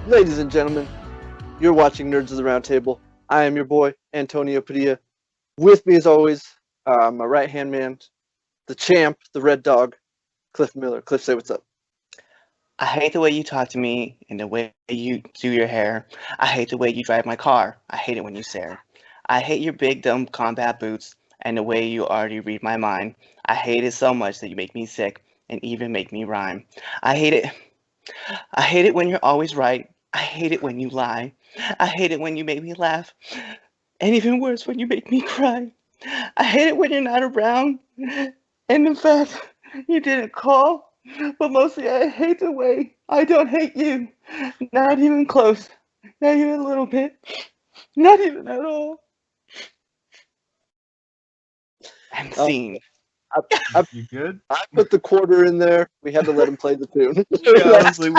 Ladies and gentlemen, you're watching Nerds of the Roundtable. I am your boy, Antonio Padilla. With me, as always, my right-hand man, the champ, the red dog, Cliff Miller. Cliff, say what's up. I hate the way you talk to me and the way you do your hair. I hate the way you drive my car. I hate it when you stare. I hate your big dumb combat boots and the way you already read my mind. I hate it so much that you make me sick and even make me rhyme. I hate it. I hate it when you're always right. I hate it when you lie. I hate it when you make me laugh. And even worse, when you make me cry. I hate it when you're not around. And in fact, you didn't call. But mostly I hate the way I don't hate you. Not even close. Not even a little bit. Not even at all. I'm seen. You good? I put the quarter in there. We had to let him play the tune. Yeah, honestly,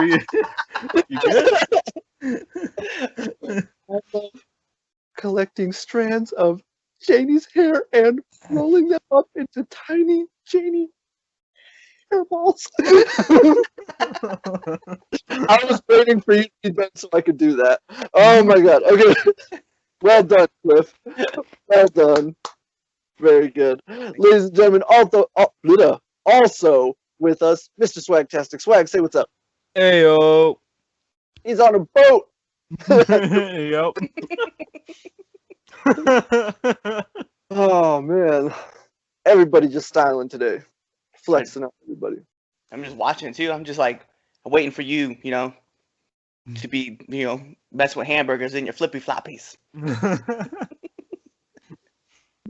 you good? I love collecting strands of Janie's hair and rolling them up into tiny Janie hairballs. I was waiting for you to be done so I could do that. Oh my god. Okay. Well done, Cliff. Well done. Very good. Ladies and gentlemen, also with us, Mr. Swagtastic. Swag, say what's up. Heyo. He's on a boat. Yep. Oh man. Everybody just styling today. Flexing up everybody. I'm just watching too. I'm just like waiting for you, to be, mess with hamburgers in your flippy floppies.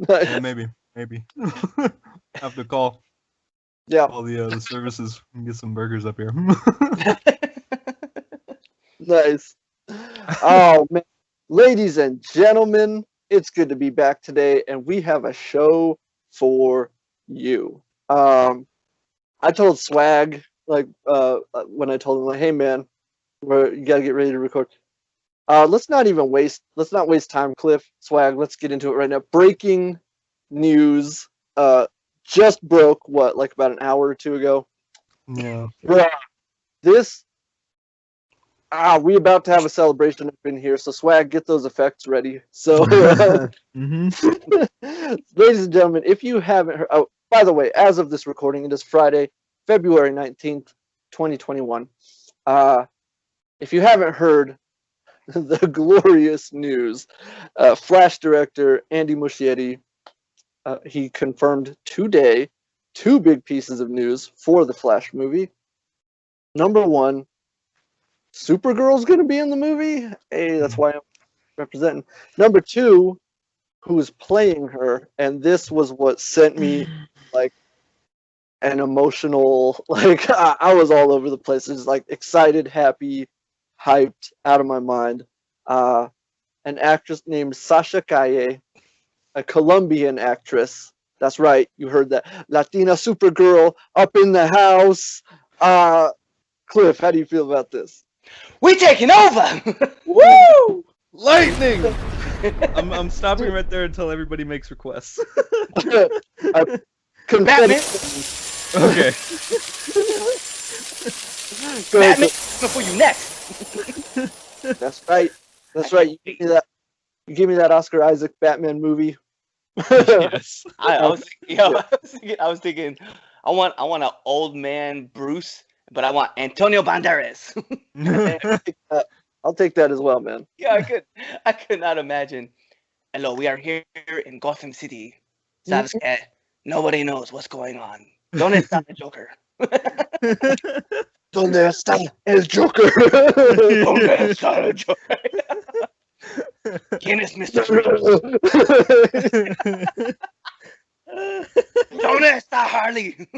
Yeah, maybe. Have to call all the services and get some burgers up here. Nice. Oh man, ladies and gentlemen, it's good to be back today, and we have a show for you. I told Swag when I told him hey man, you gotta get ready to record. Let's not waste time, Cliff. Swag, let's get into it right now. Breaking news. Just broke about an hour or two ago. Yeah. Bruh, we about to have a celebration up in here, so Swag, get those effects ready. So, ladies and gentlemen, if you haven't heard, by the way, as of this recording, it is Friday, February 19th, 2021. If you haven't heard the glorious news, Flash director Andy Muschietti, he confirmed today 2 big pieces of news for the Flash movie. Number 1, Supergirl's going to be in the movie. Hey, that's why I'm representing. Number 2, who's playing her, and this was what sent me an emotional, I was all over the place. Just excited, happy, hyped, out of my mind. An actress named Sasha Calle, a Colombian actress. That's right, you heard that. Latina Supergirl up in the house. Cliff, how do you feel about this? We taking over! Woo! Lightning! I'm stopping right there until everybody makes requests. Batman! Okay. Batman, for you next! That's right. You give me that Oscar Isaac Batman movie. Yes. I was thinking, I want an old man Bruce, but I want Antonio Banderas. I'll take that as well, man. Yeah, I could not imagine. Hello, we are here in Gotham City. ¿Sabes qué? Nobody knows what's going on. ¿Dónde está el Joker? ¿Dónde está el Joker? ¿Dónde está el Joker? ¿Quién es Mr. ¿Dónde está Harley?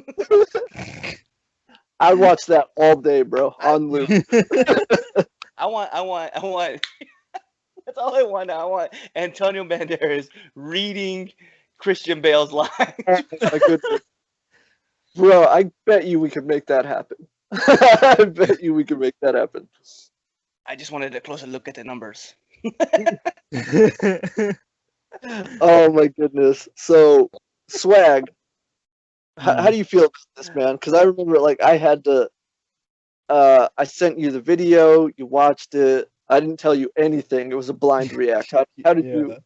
I watched that all day, bro, on loop. I want. That's all I want now. I want Antonio Banderas reading Christian Bale's lines. Oh my goodness. Bro, I bet you we could make that happen. I bet you we could make that happen. I just wanted a closer look at the numbers. Oh my goodness. So, Swag, how do you feel about this, man? Because I remember, I had to I sent you the video. You watched it. I didn't tell you anything. It was a blind react. How did you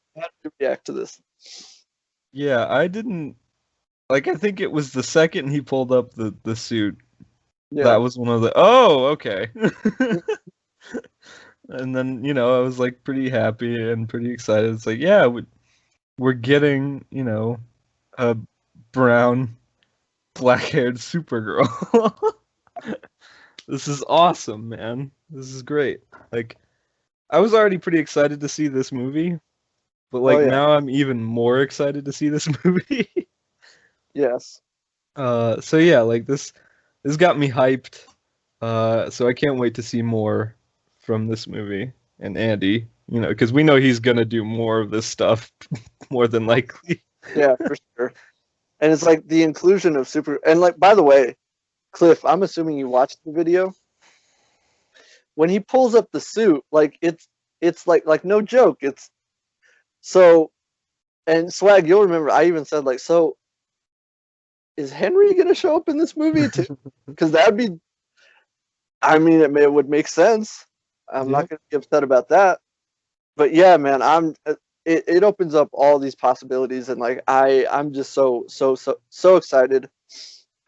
react to this? Yeah, I didn't like. I think it was the second he pulled up the suit. Yeah. That was one of the okay. And then I was like pretty happy and pretty excited. It's like we're getting a brown, black-haired Supergirl. This is awesome, man. This is great. Like, I was already pretty excited to see this movie, but like now I'm even more excited to see this movie. Yes. So yeah, like this got me hyped. So I can't wait to see more from this movie and Andy, because we know he's gonna do more of this stuff, more than likely. Yeah, for sure. And it's like the inclusion of and like, by the way, Cliff, I'm assuming you watched the video. When he pulls up the suit, like it's like no joke. It's so, and Swag, you'll remember I even said like, so is Henry gonna show up in this movie too? Because that'd be, I mean, it would make sense. I'm not gonna be upset about that. But yeah, man, it opens up all these possibilities, and like I'm just so excited.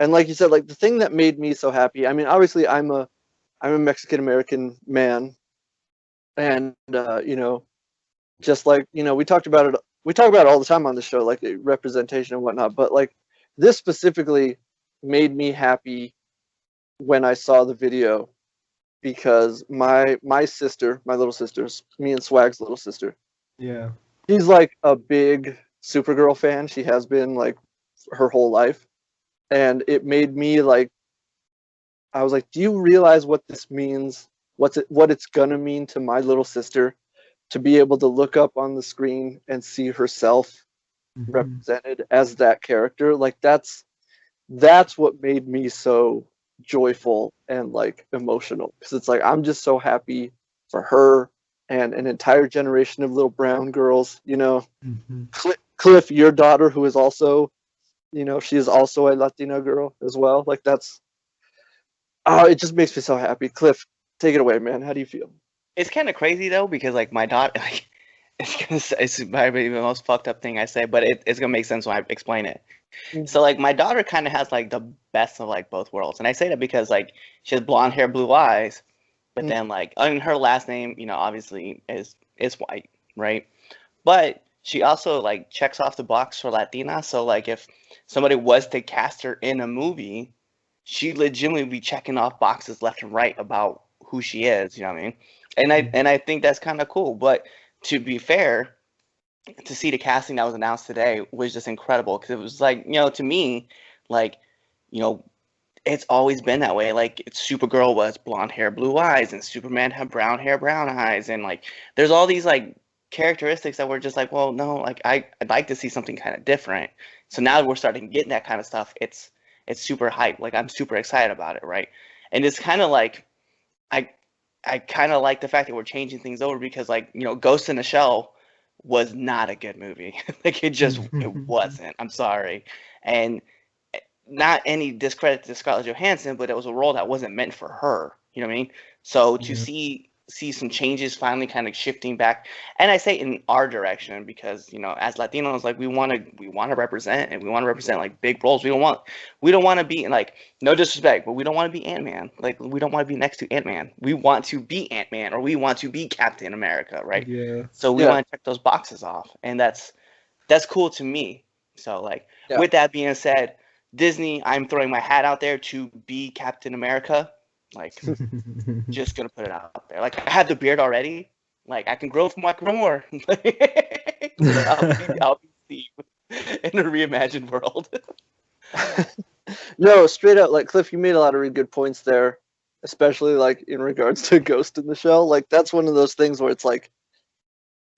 And like you said, like the thing that made me so happy, I mean, obviously I'm a Mexican American man, and just like we talk about it all the time on the show, like representation and whatnot. But like this specifically made me happy when I saw the video, because my sister, my little sister's, me and Swag's little sister, she's like a big Supergirl fan. She has been like her whole life. And it made me like, I was like, do you realize what this means? What it's gonna mean to my little sister to be able to look up on the screen and see herself represented as that character? Like that's what made me so joyful and like emotional, because it's like I'm just so happy for her and an entire generation of little brown girls. Cliff, your daughter, who is also, she is also a Latino girl as well. Like that's, it just makes me so happy. Cliff, take it away, man. How do you feel? It's kind of crazy though, because like my daughter, like, it's probably the most fucked up thing I say, but it's gonna make sense when I explain it. So like my daughter kind of has like the best of like both worlds, and I say that because like she has blonde hair, blue eyes, but then like, I mean, her last name, obviously is white, right? But she also like checks off the box for Latina. So like if somebody was to cast her in a movie, she legitimately be checking off boxes left and right about who she is. You know what I mean? And I think that's kind of cool. But to be fair, to see the casting that was announced today was just incredible, because it was like, to me, like, it's always been that way. Like Supergirl was blonde hair, blue eyes, and Superman had brown hair, brown eyes, and like there's all these like characteristics that we're just like, well, no, like I'd like to see something kind of different. So now we're starting getting that kind of stuff. It's super hype. Like I'm super excited about it, right? And it's kind of like I kind of like the fact that we're changing things over, because like Ghost in the Shell was not a good movie. Like it wasn't. I'm sorry. And not any discredit to Scarlett Johansson, but it was a role that wasn't meant for her. You know what I mean? So to see some changes finally kind of shifting back, and I say in our direction, because as Latinos, like we want to represent, and we want to represent like big roles. We don't want to be like, no disrespect, but we don't want to be Ant-Man. Like we don't want to be next to Ant-Man. We want to be Ant-Man, or we want to be Captain America, right? Yeah. So we want to check those boxes off, and that's cool to me. So like, with that being said, Disney, I'm throwing my hat out there to be Captain America. Like, just gonna put it out there. Like, I have the beard already. Like, I can grow more. I'll be Steve in a reimagined world. No, straight out, like Cliff, you made a lot of really good points there, especially like in regards to Ghost in the Shell. Like, that's one of those things where it's like,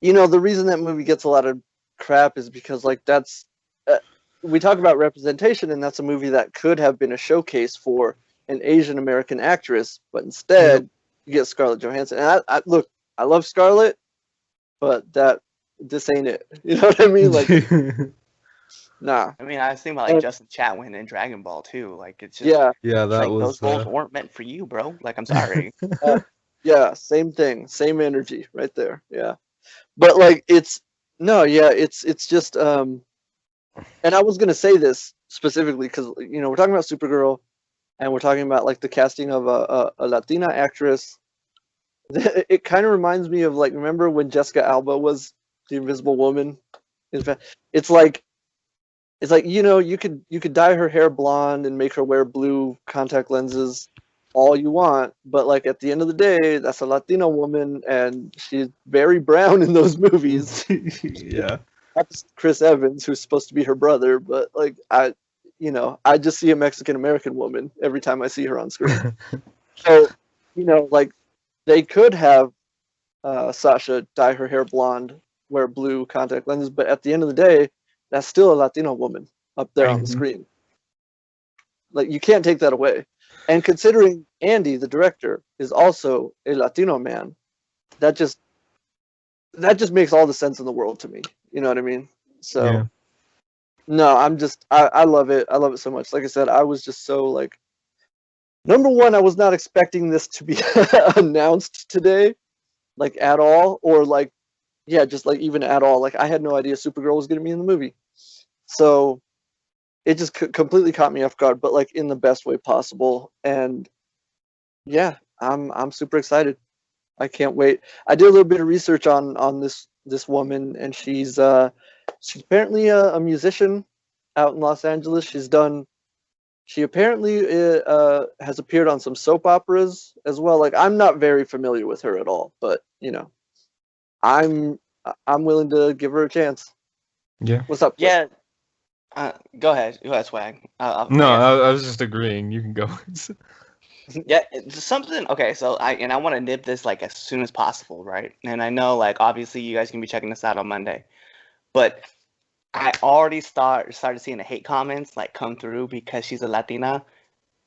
the reason that movie gets a lot of crap is because like that's. We talk about representation, and that's a movie that could have been a showcase for an Asian American actress, but instead you get Scarlett Johansson. And I look, I love Scarlett, but this ain't it. You know what I mean? Like, Nah. I mean, I was thinking about like Justin Chatwin and Dragon Ball too. Like it's just yeah, that like was those roles weren't meant for you, bro. Like I'm sorry. Yeah, same thing, same energy right there. Yeah, but like it's just and I was gonna say this specifically because we're talking about Supergirl and we're talking about like the casting of a Latina actress. It kind of reminds me of like, remember when Jessica Alba was the Invisible Woman? In fact, it's like you could dye her hair blonde and make her wear blue contact lenses all you want, but like at the end of the day, that's a Latina woman and she's very brown in those movies. Yeah. That's Chris Evans, who's supposed to be her brother, but like I just see a Mexican American woman every time I see her on screen. So, like they could have Sasha dye her hair blonde, wear blue contact lenses, but at the end of the day, that's still a Latino woman up there on the screen. Like you can't take that away. And considering Andy, the director, is also a Latino man, that just makes all the sense in the world to me. You know what I mean? So Yeah. no, I love it. I love it so much. Like I said, I was just so like, number one, I was not expecting this to be announced today, like at all, or like, yeah, just like even at all. Like I had no idea Supergirl was going to be in the movie. So it just completely caught me off guard, but like in the best way possible. And yeah, I'm super excited. I can't wait. I did a little bit of research on this woman, and she's apparently a musician out in Los Angeles. She apparently has appeared on some soap operas as well. Like I'm not very familiar with her at all, but I'm willing to give her a chance. Yeah. What's up? Yeah. Go ahead, Swag. No, I was just agreeing. You can go. Yeah, it's something. Okay, so I want to nip this like as soon as possible, right? And I know like obviously you guys can be checking this out on Monday, but I already started seeing the hate comments like come through because she's a Latina.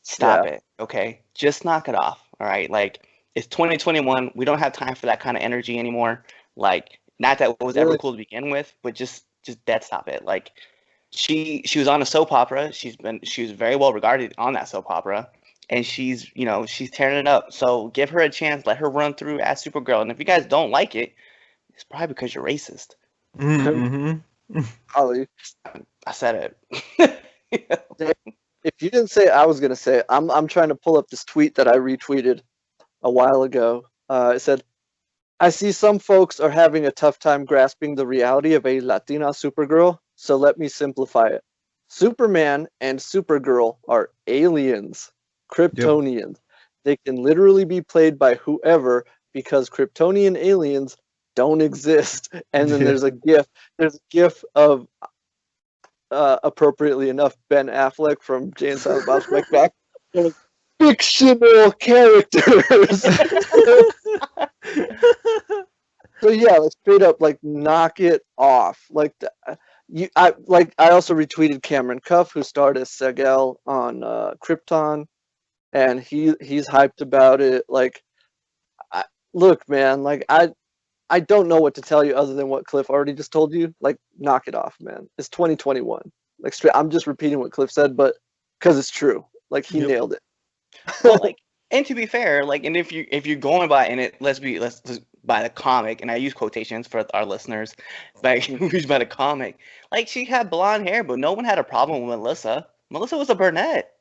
Stop it, okay? Just knock it off, all right? Like it's 2021. We don't have time for that kind of energy anymore. Like not that it was ever cool to begin with, but just dead stop it. Like she was on a soap opera. She was very well regarded on that soap opera. And she's tearing it up. So give her a chance. Let her run through as Supergirl. And if you guys don't like it, it's probably because you're racist. Mm-hmm. Ollie, I said it. if you didn't say it, I was gonna say it. I'm trying to pull up this tweet that I retweeted a while ago. It said, "I see some folks are having a tough time grasping the reality of a Latina Supergirl. So let me simplify it. Superman and Supergirl are aliens. Kryptonians. Yep. They can literally be played by whoever because Kryptonian aliens don't exist." And then there's a gif. There's a gif of appropriately enough Ben Affleck from Jay and Silent Bob Strike Back. Fictional characters. So yeah, like straight up, like knock it off. Like I also retweeted Cameron Cuff, who starred as Segel on Krypton. And he's hyped about it. Like, look, man. Like, I don't know what to tell you other than what Cliff already just told you. Like, knock it off, man. It's 2021. Like, straight. I'm just repeating what Cliff said, but because it's true. Like, he nailed it. Well, like, and to be fair, like, and if you're going by and let's by the comic, and I use quotations for our listeners, like use by the comic. Like, she had blonde hair, but no one had a problem with Melissa. Melissa was a brunette.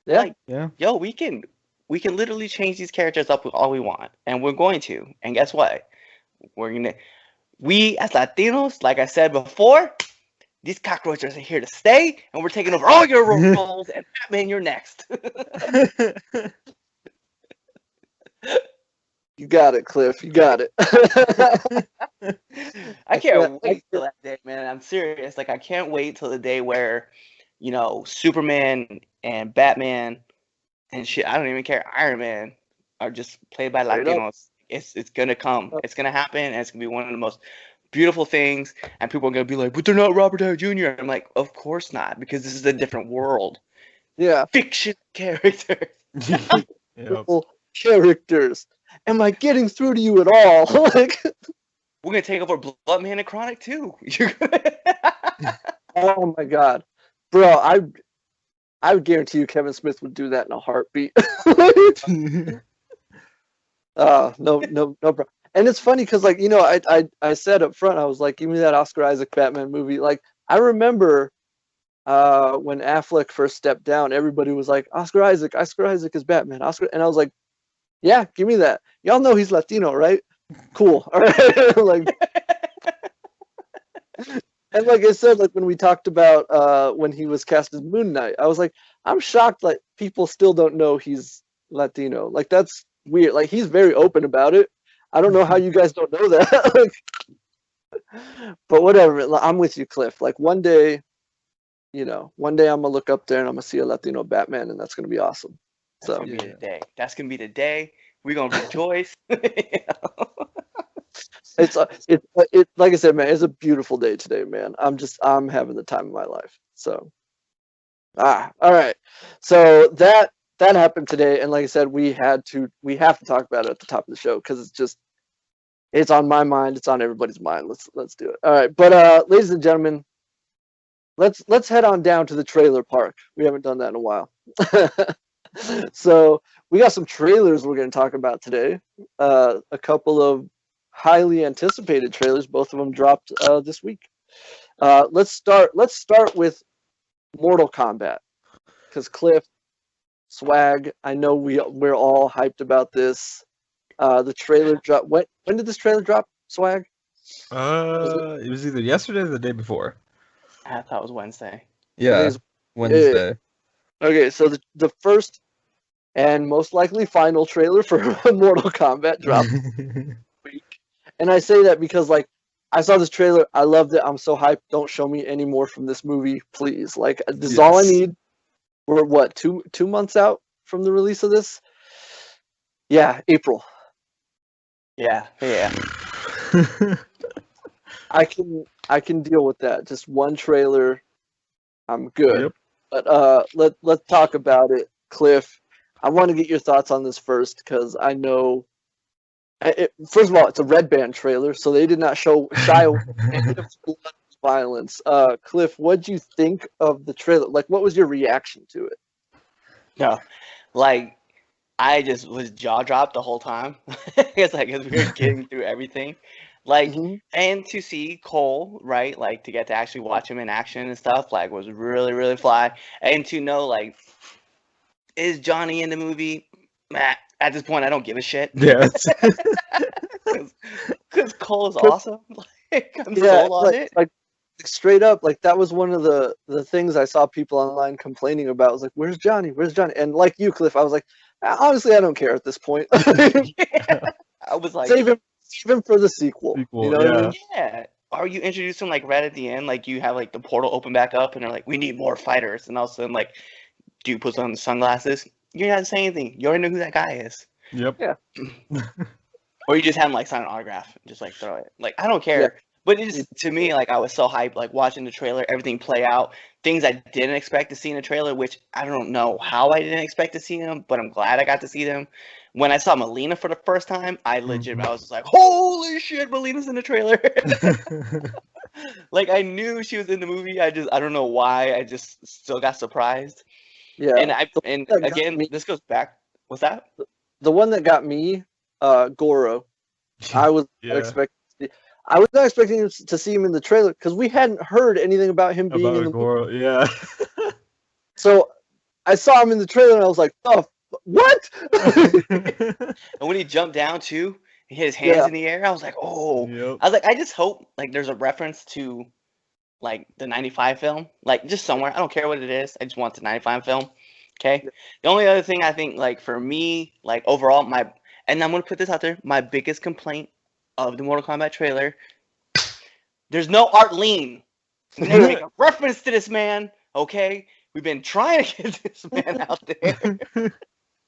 Yeah. Like, yo, we can literally change these characters up all we want, and we're going to. And guess what? We as Latinos, like I said before, these cockroaches are here to stay, and we're taking over all your roles. And Batman, you're next. You got it, Cliff. You got it. I can't wait till that day, man. I'm serious. Like, I can't wait till the day where, Superman and Batman and shit, I don't even care, Iron Man are just played by Latinos. It's gonna come. It's gonna happen, and it's gonna be one of the most beautiful things. And people are gonna be like, "But they're not Robert Downey Jr." I'm like, of course not, because this is a different world. Yeah. Fiction characters. Characters. Am I getting through to you at all? Like, we're gonna take over Bloodman and Chronic too. Oh my god, bro! I would guarantee you Kevin Smith would do that in a heartbeat. No, bro. And it's funny because, like, I said up front, I was like, give me that Oscar Isaac Batman movie. Like, I remember when Affleck first stepped down, everybody was like, Oscar Isaac is Batman. And I was like, yeah, give me that. Y'all know he's Latino, right? Cool. All right. Like, and like I said, like when we talked about when he was cast as Moon Knight, I was like, I'm shocked like people still don't know he's Latino. Like that's weird. Like he's very open about it. I don't know how you guys don't know that. Like, but whatever. I'm with you, Cliff. Like one day I'm gonna look up there and I'm gonna see a Latino Batman, and that's gonna be awesome. That's gonna be the day. That's gonna be the day. We're gonna rejoice. It's like I said, man. It's a beautiful day today, man. I'm having the time of my life. So, all right. So that happened today, and like I said, we have to talk about it at the top of the show because it's on my mind. It's on everybody's mind. Let's do it. All right, but ladies and gentlemen, let's head on down to the trailer park. We haven't done that in a while. So we got some trailers we're going to talk about today. A couple of highly anticipated trailers. Both of them dropped this week. Let's start with Mortal Kombat, because Cliff, Swag, I know we're all hyped about this. The trailer drop. When did this trailer drop, Swag? It was either yesterday or the day before. I thought it was Wednesday. Yeah, Wednesday. Okay, so the first and most likely final trailer for Mortal Kombat dropped this week. And I say that because, like, I saw this trailer, I loved it, I'm so hyped. Don't show me any more from this movie, please. Like, this is all I need. We're what, two months out from the release of this? Yeah, April. Yeah. I can deal with that. Just one trailer, I'm good. Yep. But let's talk about it, Cliff. I want to get your thoughts on this first because I know. First of all, it's a Red Band trailer, so they did not shy away from any of the violence. Cliff, what'd you think of the trailer? Like, what was your reaction to it? No, like I just was jaw dropped the whole time. It's like as we were getting through everything, like, and to see Cole, right, like to get to actually watch him in action and stuff, like was really really fly, and to know like is Johnny in the movie? At this point, I don't give a shit. Yeah, because Cole is awesome. Like I'm sold on it. Like straight up, like that was one of the things I saw people online complaining about. I was like, "Where's Johnny? Where's Johnny?" And like you, Cliff, I was like, honestly, I don't care at this point. Yeah. I was like, save him for the sequel. You know what I mean? Yeah. Are you introducing like right at the end? Like you have like the portal open back up, and they're like, "We need more fighters," and all of a sudden, like, dude puts on the sunglasses. You're not saying anything. You already know who that guy is. Yep. Yeah. Or you just have him like sign an autograph, and just like throw it. Like I don't care. Yeah. But it just, to me, like I was so hyped, like watching the trailer, everything play out, things I didn't expect to see in the trailer, which I don't know how I didn't expect to see them, but I'm glad I got to see them. When I saw Molina for the first time, I was just like, holy shit, Molina's in the trailer. Like I knew she was in the movie. I don't know why. I just still got surprised. Yeah. And again, this goes back. What's that? The one that got me, Goro. I was not expecting to see him in the trailer because we hadn't heard anything about him being in the Goro. Yeah. So I saw him in the trailer and I was like, "Oh, what?" And when he jumped down too, he hit his hands in the air. I was like, "Oh!" Yep. I was like, I just hope like there's a reference to like the '95 film, like just somewhere. I don't care what it is. I just want the '95 film. Okay. Yeah. The only other thing I think, like for me, like overall, and I'm gonna put this out there, my biggest complaint of the Mortal Kombat trailer, there's no Art Lean. We need to make a reference to this man. Okay, we've been trying to get this man out there.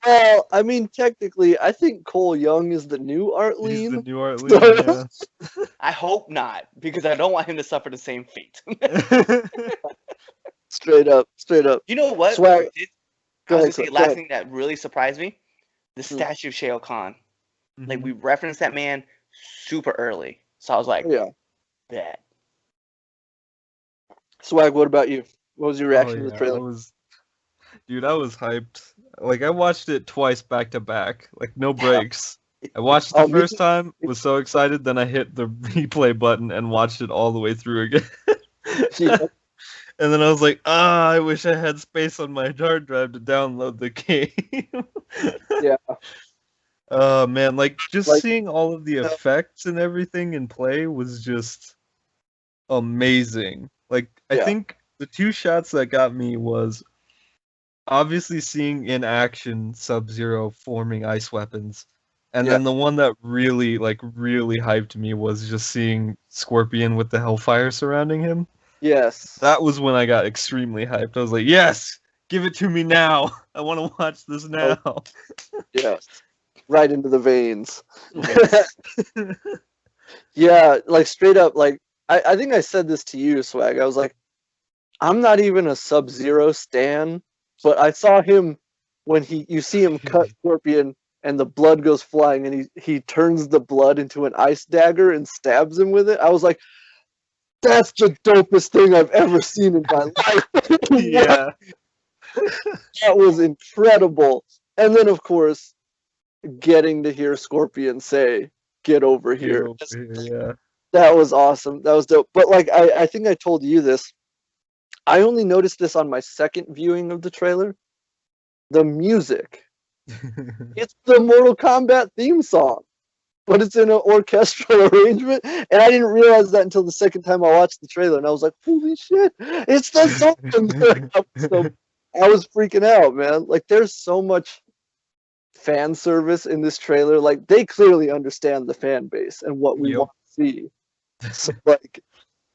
Well, I mean, technically, I think Cole Young is the new Art Lean. He's the new Art Lean, yeah. I hope not, because I don't want him to suffer the same fate. Straight up. You know what? Swag. Last thing that really surprised me, the statue of Shao Kahn. Like, we referenced that man super early. So I was like, yeah. Bet. Swag, what about you? What was your Oh reaction to the yeah, trailer? I was hyped. Like I watched it twice back to back, like no breaks. I watched the Me first time, was so excited, then I hit the replay button and watched it all the way through again. too. And then I was like, I wish I had space on my hard drive to download the game. Yeah. Oh man, like just Like, seeing all of the effects and everything in play was just amazing. Like I Yeah. think the two shots that got me was obviously seeing in action Sub-Zero forming ice weapons. And Yeah. then the one that really hyped me was just seeing Scorpion with the hellfire surrounding him. Yes. That was when I got extremely hyped. I was like, yes, give it to me now. I want to watch this now. Yes. Right into the veins. Yes. Yeah, like straight up, like I think I said this to you, Swag. I was like, I'm not even a Sub-Zero stan, but I saw him when you see him cut Scorpion and the blood goes flying and he turns the blood into an ice dagger and stabs him with it. I was like, that's the dopest thing I've ever seen in my life. Yeah. That was incredible. And then of course, getting to hear Scorpion say, "Get over here." Yeah. That was awesome. That was dope. But like I think I told you this. I only noticed this on my second viewing of the trailer. The music. It's the Mortal Kombat theme song, but it's in an orchestral arrangement. And I didn't realize that until the second time I watched the trailer. And I was like, holy shit, it's the song. I was freaking out, man. Like, there's so much fan service in this trailer. Like, they clearly understand the fan base and what we want to see. So, like,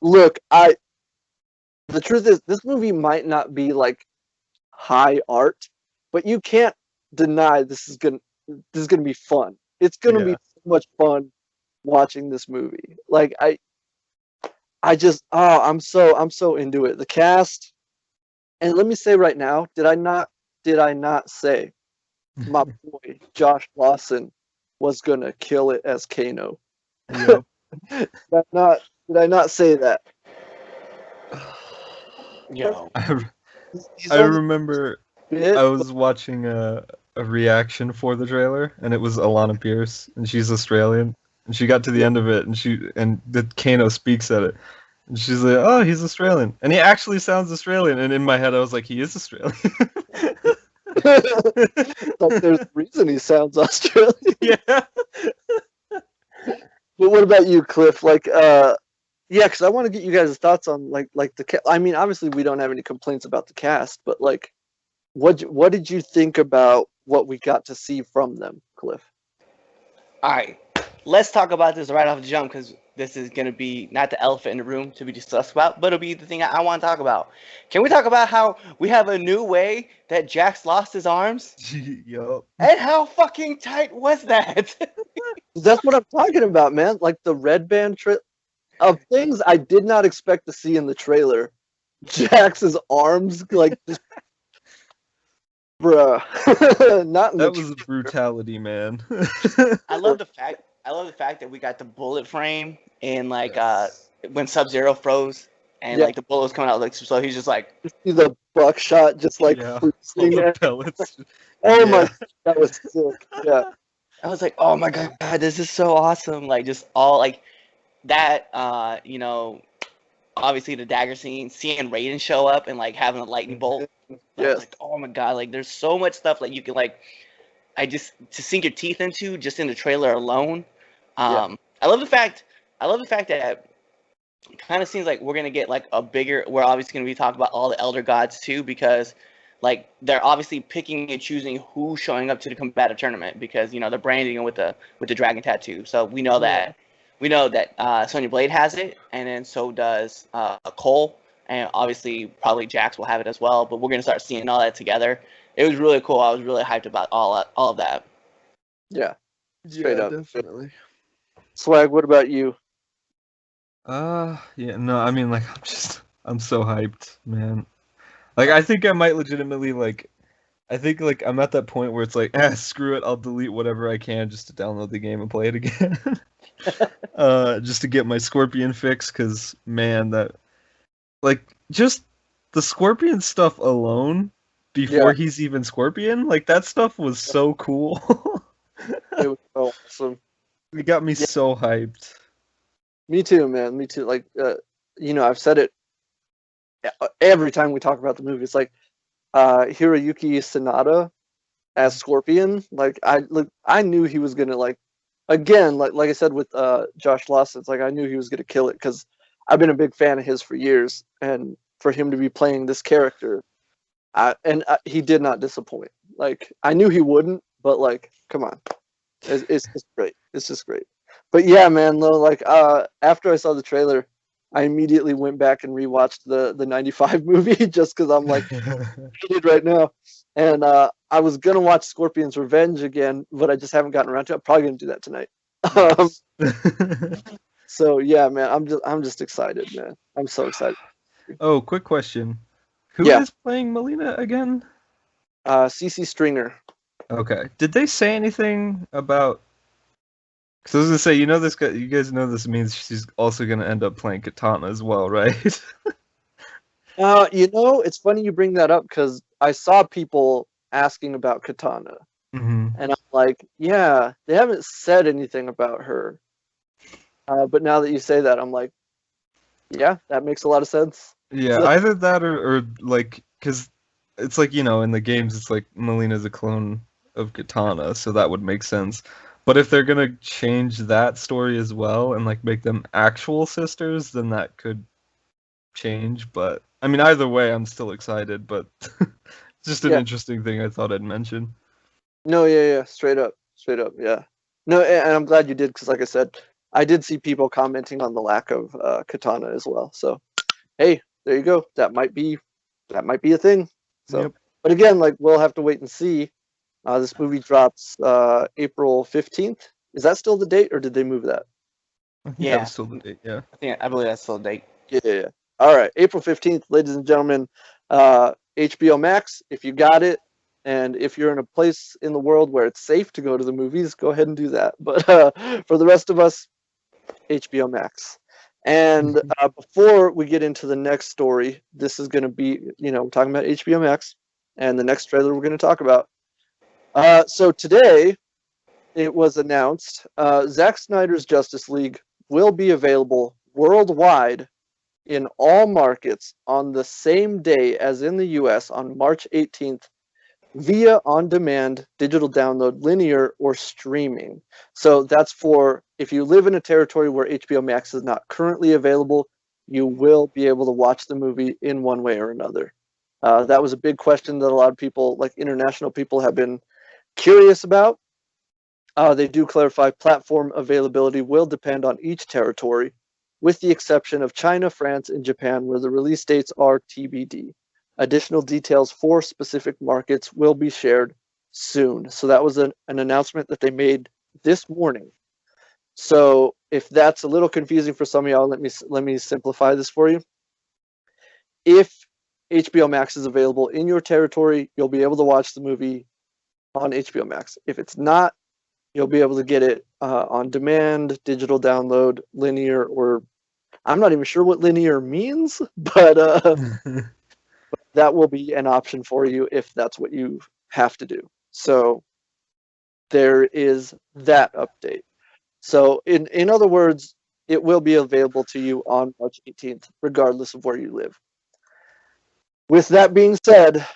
look, the truth is, this movie might not be like high art, but you can't deny this is gonna be fun. It's gonna be so much fun watching this movie. Like I'm so into it. The cast, and let me say right now, did I not say my boy Josh Lawson was gonna kill it as Kano? Yep. Did I not say that? Yo. I remember I was watching a reaction for the trailer, and it was Alana Pierce, and she's Australian, and she got to the end of it, and the Kano speaks at it, and she's like, "Oh, he's Australian," and he actually sounds Australian, and in my head I was like, "He is Australian." Like, there's a reason he sounds Australian. Yeah. But what about you, Cliff? Like, yeah, because I want to get you guys' thoughts on like I mean, obviously we don't have any complaints about the cast, but like, what did you think about what we got to see from them, Cliff? All right, let's talk about this right off the jump because this is going to be not the elephant in the room to be discussed about, but it'll be the thing I want to talk about. Can we talk about how we have a new way that Jax lost his arms? Yup. And how fucking tight was that? That's what I'm talking about, man. Like the red band of things I did not expect to see in the trailer. Jax's arms, like, just, bruh. Not in That was brutality, man. I love the fact that we got the bullet frame and like when Sub-Zero froze and like the bullet was coming out, like so he's just like see the buckshot just like all the pellets. Oh my, that was sick. Yeah. I was like, oh my god, this is so awesome. Like just all like that, you know, obviously the dagger scene, seeing Raiden show up and like having a lightning bolt. Yes. Like, oh my god, like there's so much stuff like you can like to sink your teeth into just in the trailer alone. I love the fact that it kind of seems like we're gonna get like we're obviously gonna be talking about all the elder gods too, because like they're obviously picking and choosing who's showing up to the combative tournament because you know they're branding it with the dragon tattoo. So we know that Sonya Blade has it, and then so does Cole, and obviously probably Jax will have it as well. But we're gonna start seeing all that together. It was really cool. I was really hyped about all of that. Yeah. Straight up. Definitely. Swag, what about you? Yeah, no, I mean, like, I'm so hyped, man. Like, I think I might legitimately, like, I'm at that point where it's like, screw it, I'll delete whatever I can just to download the game and play it again. Just to get my Scorpion fix, because, man, like just the Scorpion stuff alone before he's even Scorpion, like that stuff was so cool. It was so awesome. It got me so hyped. Me too, man. Me too. Like, I've said it every time we talk about the movie. It's like Hiroyuki Sanada as Scorpion. Like, I knew he was gonna again, like I said with Josh Lawson. It's like I knew he was gonna kill it because I've been a big fan of his for years, and for him to be playing this character, he did not disappoint. Like, I knew he wouldn't, but like, come on, it's just great. It's just great. But yeah, man, though, like after I saw the trailer, I immediately went back and rewatched the '95 movie just because I'm like excited right now. And I was gonna watch Scorpion's Revenge again, but I just haven't gotten around to it. I'm probably gonna do that tonight. So yeah, man, I'm just excited, man. I'm so excited. Oh, quick question. Who is playing Molina again? CC Stringer. Okay. Did they say anything about? Because I was gonna say, this guy. You guys know this means she's also gonna end up playing Katana as well, right? It's funny you bring that up because I saw people asking about Katana, and I'm like, yeah, they haven't said anything about her. But now that you say that, I'm like, yeah, that makes a lot of sense. Yeah, either that or like, because it's like, in the games, it's like Molina's a clone of Katana, so that would make sense. But if they're gonna change that story as well and like make them actual sisters, then that could change. But I mean, either way, I'm still excited. But it's just an interesting thing I thought I'd mention. No, yeah, straight up, yeah. No, and I'm glad you did because, like I said, I did see people commenting on the lack of Katana as well. So, hey, there you go. That might be a thing. So, But again, like we'll have to wait and see. This movie drops April 15th. Is that still the date, or did they move that? Yeah, that's still the date. Yeah, I believe that's still the date. Yeah. All right, April 15th, ladies and gentlemen. HBO Max, if you got it, and if you're in a place in the world where it's safe to go to the movies, go ahead and do that. But for the rest of us, HBO Max. And before we get into the next story, this is going to be, we're talking about HBO Max, and the next trailer we're going to talk about. So today, it was announced Zack Snyder's Justice League will be available worldwide in all markets on the same day as in the US on March 18th via on-demand, digital download, linear, or streaming. So that's for if you live in a territory where HBO Max is not currently available, you will be able to watch the movie in one way or another. That was a big question that a lot of people, like international people, have been curious about. They do clarify platform availability will depend on each territory, with the exception of China, France, and Japan, where the release dates are TBD. Additional details for specific markets will be shared soon. So that was an announcement that they made this morning. So if that's a little confusing for some of y'all, let me simplify this for you. If HBO Max is available in your territory, you'll be able to watch the movie on HBO Max. If it's not, you'll be able to get it on demand, digital download, linear, or I'm not even sure what linear means, but that will be an option for you if that's what you have to do. So there is that update. So in other words, it will be available to you on March 18th, regardless of where you live. With that being said,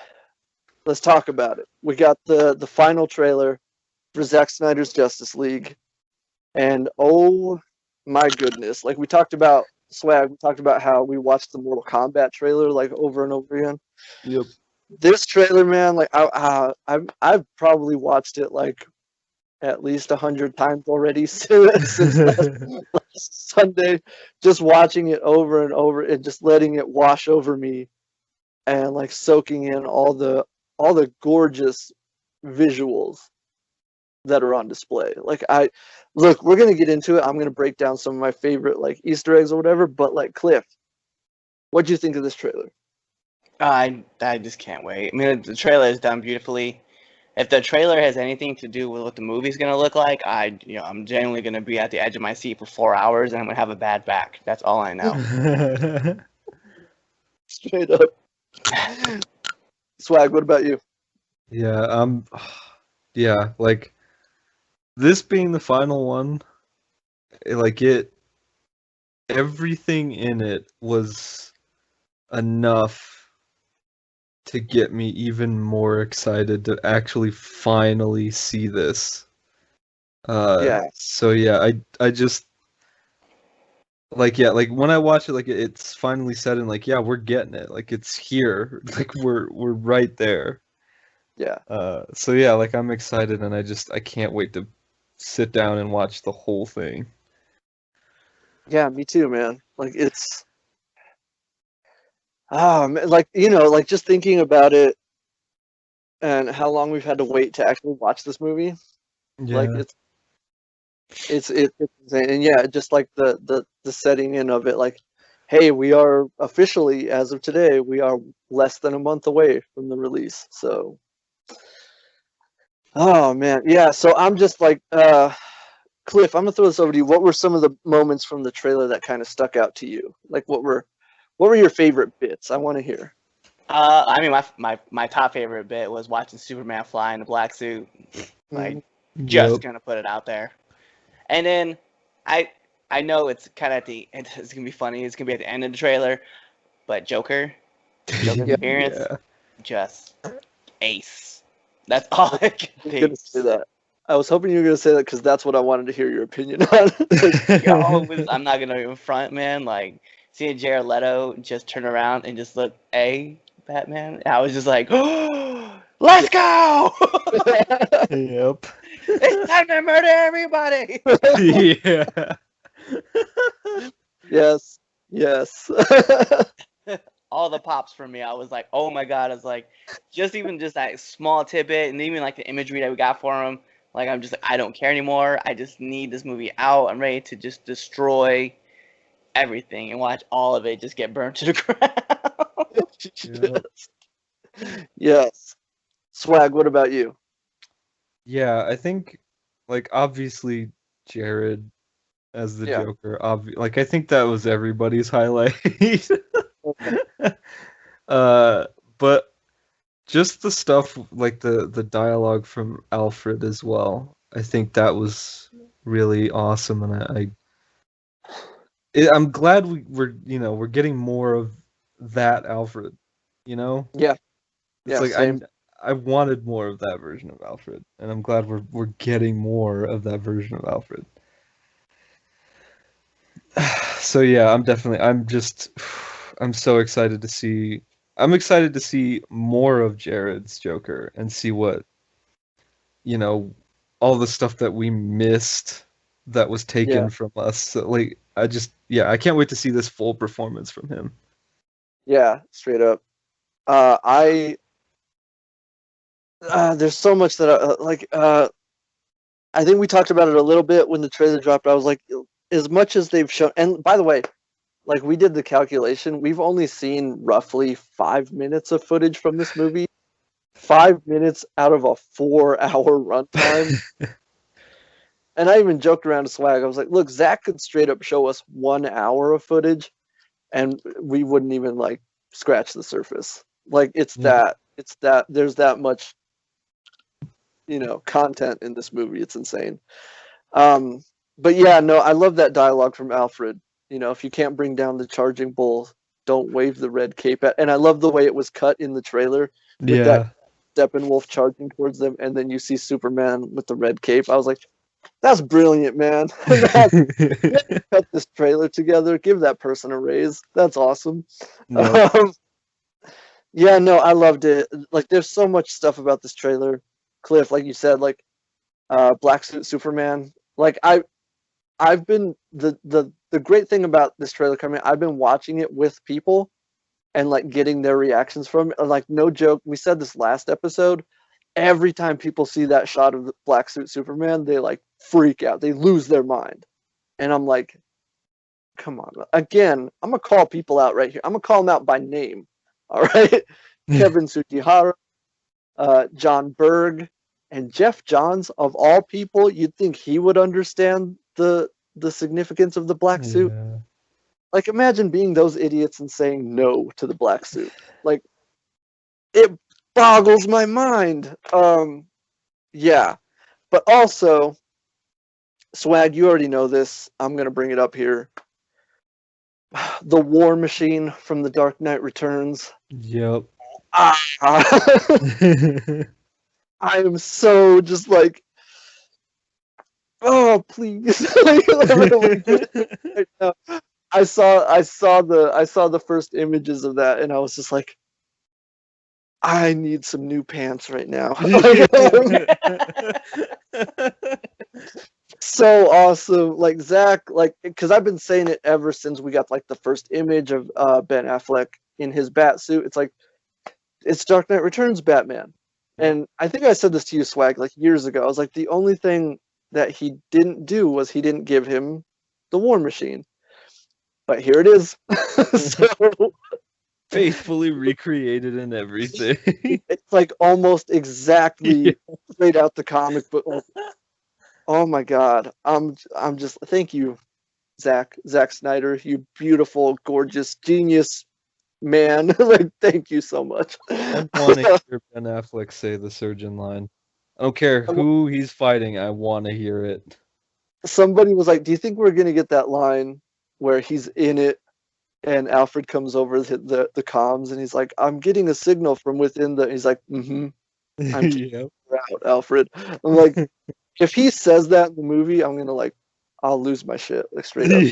let's talk about it. We got the final trailer for Zack Snyder's Justice League. And oh my goodness, like we talked about Swag, we talked about how we watched the Mortal Kombat trailer like over and over again. Yep. This trailer, man, like I've probably watched it like at least 100 times already since last Sunday, just watching it over and over and just letting it wash over me and like soaking in all the gorgeous visuals that are on display. Like we're gonna get into it. I'm gonna break down some of my favorite like Easter eggs or whatever. But like Cliff, what do you think of this trailer? I just can't wait. I mean, the trailer is done beautifully. If the trailer has anything to do with what the movie's gonna look like, I'm genuinely gonna be at the edge of my seat for 4 hours and I'm gonna have a bad back. That's all I know. Straight up. Swag, what about you? Yeah, yeah, like this being the final one, everything in it was enough to get me even more excited to actually finally see this. Yeah. So yeah, I just like when I watch it, like it's finally said and like yeah, we're getting it. Like it's here. Like we're right there. Yeah. So yeah, like I'm excited and I can't wait to sit down and watch the whole thing. Yeah, me too, man. Like it's like like just thinking about it and how long we've had to wait to actually watch this movie. Like Yeah. it's insane. And yeah, just like the setting in of it, like, hey, we are officially, as of today, we are less than a month away from the release. So oh man, yeah. So I'm just like Cliff, I'm gonna throw this over to you. What were some of the moments from the trailer that kind of stuck out to you? Like what were your favorite bits? I want to hear. I mean, my top favorite bit was watching Superman fly in the black suit. Like, just Yep. gonna put it out there. And then I know it's kind of at the end. It's gonna be funny. It's gonna be at the end of the trailer, but Joker's appearance, Yeah. just ace. That's all I can I was gonna think. say that. I was hoping you were gonna say that because that's what I wanted to hear your opinion on. I'm not gonna even front, man. Like seeing Jared Leto just turn around and just look, Batman. I was just like, oh, let's go! Yep. It's time to murder everybody. Yeah. Yes. Yes. All the pops for me. I was like, oh my god! It's like just that small tidbit, and even like the imagery that we got for him. Like I'm just like, I don't care anymore. I just need this movie out. I'm ready to just destroy everything and watch all of it just get burned to the ground. Yes. Yes. Swag, what about you? Yeah, I think like obviously Jared as the Yeah. Joker, like I think that was everybody's highlight. But just the stuff like the dialogue from Alfred as well. I think that was really awesome, and I'm glad we're getting more of that Alfred. You know, Yeah. it's Yeah, like same. I wanted more of that version of Alfred, and I'm glad we're getting more of that version of Alfred. So yeah, I'm so excited to see. I'm excited to see more of Jared's Joker and see what, you know, all the stuff that we missed that was Yeah. taken from us. So, like, I can't wait to see this full performance from him. Yeah, straight up. I there's so much that I think we talked about it a little bit when the trailer dropped. I was like, as much as they've shown, and by the way, like we did the calculation, we've only seen roughly 5 minutes of footage from this movie. 5 minutes out of a 4-hour runtime. And I even joked around to Swag. I was like, look, Zack could straight up show us 1 hour of footage and we wouldn't even like scratch the surface. Like it's that there's that much content in this movie. It's insane. But yeah, no, I love that dialogue from Alfred. If you can't bring down the charging bull, don't wave the red cape at. And I love the way it was cut in the trailer with that Steppenwolf charging towards them, and then you see Superman with the red cape. I was like, that's brilliant, man. Cut this trailer together. Give that person a raise. That's awesome. No. Yeah, no, I loved it. Like, there's so much stuff about this trailer, Cliff. Like you said, like Black Suit Superman. Like I've been the great thing about this trailer coming. I've been watching it with people and like getting their reactions from it. Like, no joke. We said this last episode. Every time people see that shot of the Black Suit Superman, they like freak out. They lose their mind. And I'm like, come on. Again, I'm going to call people out right here. I'm going to call them out by name. All right. Kevin Tsukihara, John Berg, and Jeff Johns, of all people, you'd think he would understand the significance of the black suit. Like, imagine being those idiots and saying no to the black suit. Like, it boggles my mind. Yeah. But also, Swag, you already know this. I'm going to bring it up here. The War Machine from The Dark Knight Returns. Yep. Ah, I am so just like, oh, please. Right now. I saw the first images of that, and I was just like, I need some new pants right now. So awesome. Like Zack, like, because I've been saying it ever since we got like the first image of Ben Affleck in his bat suit. It's like, it's Dark Knight Returns Batman. And I think I said this to you, Swag, like years ago. I was like, the only thing that he didn't do was he didn't give him the War Machine. But here it is. So faithfully recreated and everything. it's like almost exactly straight out the comic book. Oh my God. I'm just, thank you, Zack Snyder, you beautiful, gorgeous, genius man. Like, thank you so much. I want to hear Ben Affleck say the surgeon line. I don't care who he's fighting, I want to hear it. Somebody was like, do you think we're going to get that line where he's in it and Alfred comes over the comms and he's like, I'm getting a signal from within the, he's like, I'm out, Alfred. I'm like, if he says that in the movie, I'm gonna like, I'll lose my shit, like straight up.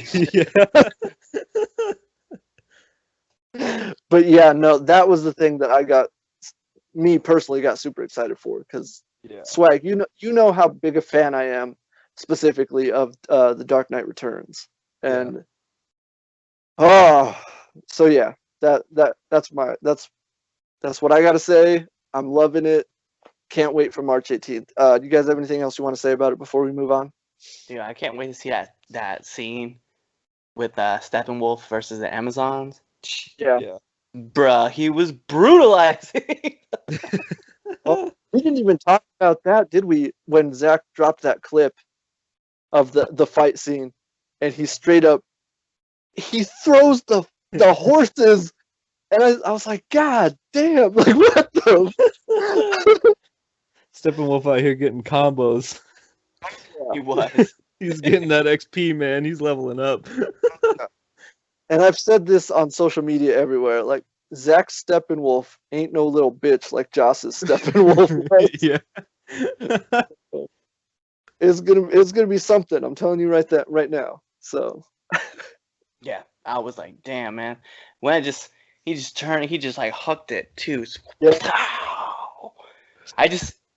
But yeah, no, that was the thing that me personally got super excited for, because Swag, you know how big a fan I am specifically of The Dark Knight Returns, and so yeah, that's what I gotta say. I'm loving it. Can't wait for March 18th. Do you guys have anything else you want to say about it before we move on? Dude, I can't wait to see that scene with Steppenwolf versus the Amazons. Yeah. Bruh, he was brutalizing. Oh, we didn't even talk about that, did we? When Zack dropped that clip of the fight scene, and he straight up, he throws the horses, and I was like, God damn! Like, what the? Steppenwolf out here getting combos. He was. He's getting that XP, man. He's leveling up. And I've said this on social media everywhere. Like, Zack Steppenwolf ain't no little bitch like Joss's Steppenwolf. Yeah. It's gonna be something. I'm telling you right now. So. Yeah, I was like, damn, man. When he just like hooked it too. Yeah.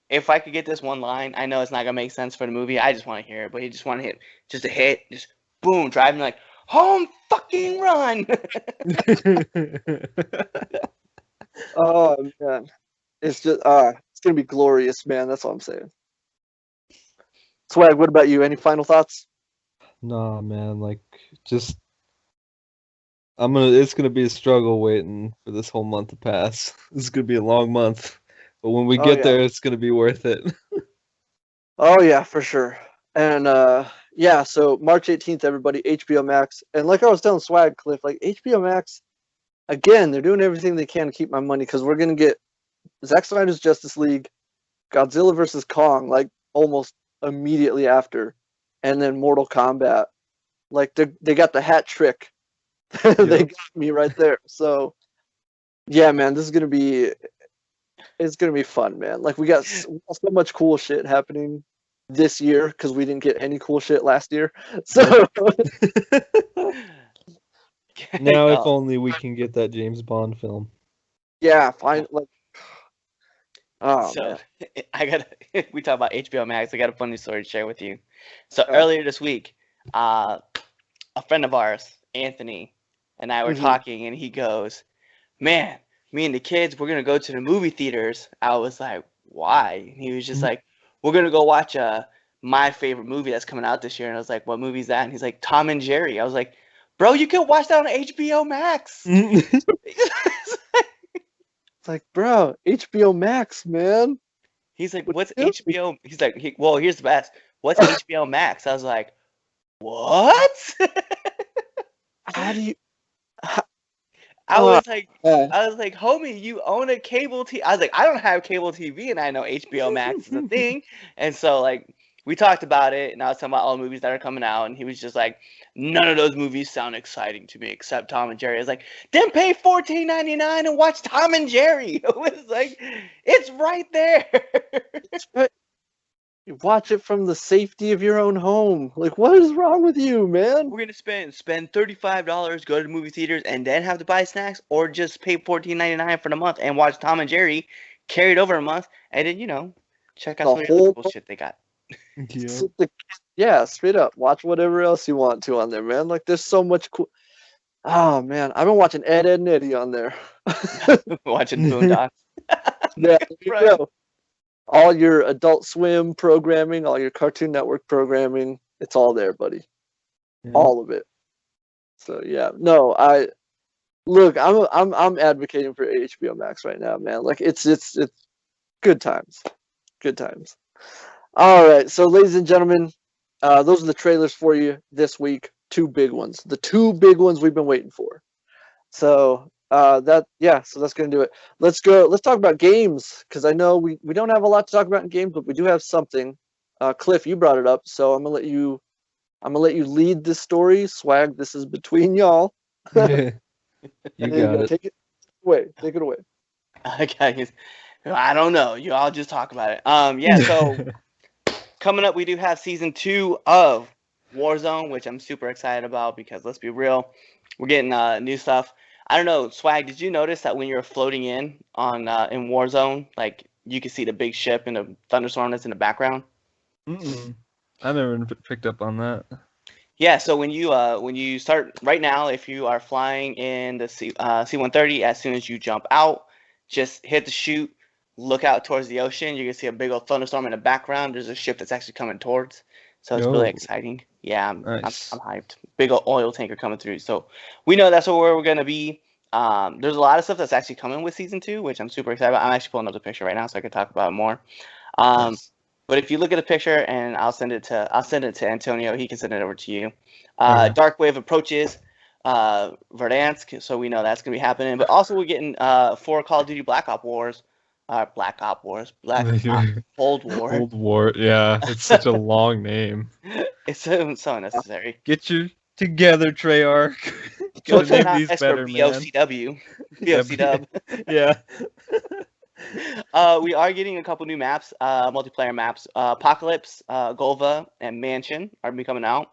If I could get this one line, I know it's not gonna make sense for the movie. I just want to hear it, but he just want to hit, just a hit, just boom, driving like home fucking run. Oh man, it's just it's gonna be glorious, man. That's all I'm saying. Swag, what about you? Any final thoughts? Nah, man. Like, just it's gonna be a struggle waiting for this whole month to pass. This is gonna be a long month. But when we get there, it's going to be worth it. Oh, yeah, for sure. And, yeah, so March 18th, everybody, HBO Max. And like I was telling Swag, Cliff, like, HBO Max, again, they're doing everything they can to keep my money, because we're going to get Zack Snyder's Justice League, Godzilla vs. Kong, like, almost immediately after, and then Mortal Kombat. Like, they got the hat trick. They got me right there. So, yeah, man, this is going to be... It's gonna be fun, man. Like, we got so much cool shit happening this year because we didn't get any cool shit last year. So now, if only we can get that James Bond film. Yeah, fine. Like, so man. We talk about HBO Max. I got a funny story to share with you. So earlier this week, a friend of ours, Anthony, and I were talking, and he goes, "Man, me and the kids, we're gonna go to the movie theaters." I was like, "Why?" And he was just like, "We're gonna go watch my favorite movie that's coming out this year." And I was like, "What movie is that?" And he's like, "Tom and Jerry." I was like, "Bro, you can watch that on HBO Max." It's like, bro, HBO Max, man. He's like, "What's HBO?" He's like, "Well, here's the best. What's HBO Max?" I was like, "What?" How do you? I was like, yeah. homie, you own a cable TV. I was like, I don't have cable TV, and I know HBO Max is a thing. And so, like, we talked about it, and I was talking about all the movies that are coming out, and he was just like, none of those movies sound exciting to me except Tom and Jerry. I was like, then pay $14.99 and watch Tom and Jerry. It was like, it's right there. You watch it from the safety of your own home. Like, what is wrong with you, man? We're gonna spend $35, go to the movie theaters, and then have to buy snacks, or just pay $14.99 for the month and watch Tom and Jerry, carry it over a month, and then check out some of the other cool shit they got. Yeah, straight up. Watch whatever else you want to on there, man. Like, there's so much cool. Oh man, I've been watching Ed, Edd n Eddy on there. Watching Boondocks. Yeah, there you go. All your Adult Swim programming, all your Cartoon Network programming, it's all there, buddy. Yeah. All of it. So yeah, no, I'm advocating for HBO Max right now, man. Like it's good times, good times. All right, so ladies and gentlemen, those are the trailers for you this week. 2 big ones, the 2 big ones we've been waiting for. So so that's gonna do it. Let's talk about games, because I know we don't have a lot to talk about in games, but we do have something. Cliff, you brought it up, so I'm gonna let you lead this story. Swag, this is between y'all. You got it. Take it away. Okay, I don't know. You all just talk about it. So coming up, we do have season 2 of Warzone, which I'm super excited about, because let's be real, we're getting new stuff. I don't know, Swag, did you notice that when you're floating in Warzone, like, you can see the big ship and the thunderstorm that's in the background? I never picked up on that. Yeah, so when you start right now, if you are flying in the C-130, as soon as you jump out, just hit the chute, look out towards the ocean. You can see a big old thunderstorm in the background. There's a ship that's actually coming towards. So it's really exciting. Yeah, nice. I'm hyped. Big old oil tanker coming through. So we know that's where we're going to be. There's a lot of stuff that's actually coming with season 2, which I'm super excited about. I'm actually pulling up the picture right now so I can talk about it more. Nice. But if you look at the picture, and I'll send it to Antonio, he can send it over to you. Dark Wave approaches Verdansk, so we know that's going to be happening. But also we're getting for Call of Duty Black Ops Cold War. Cold War, yeah. It's such a long name. It's so unnecessary. Get your together, Treyarch. Go name these better, man. BOCW. BOCW. Yeah. We are getting a couple new maps, multiplayer maps. Apocalypse, Golva, and Mansion are coming out.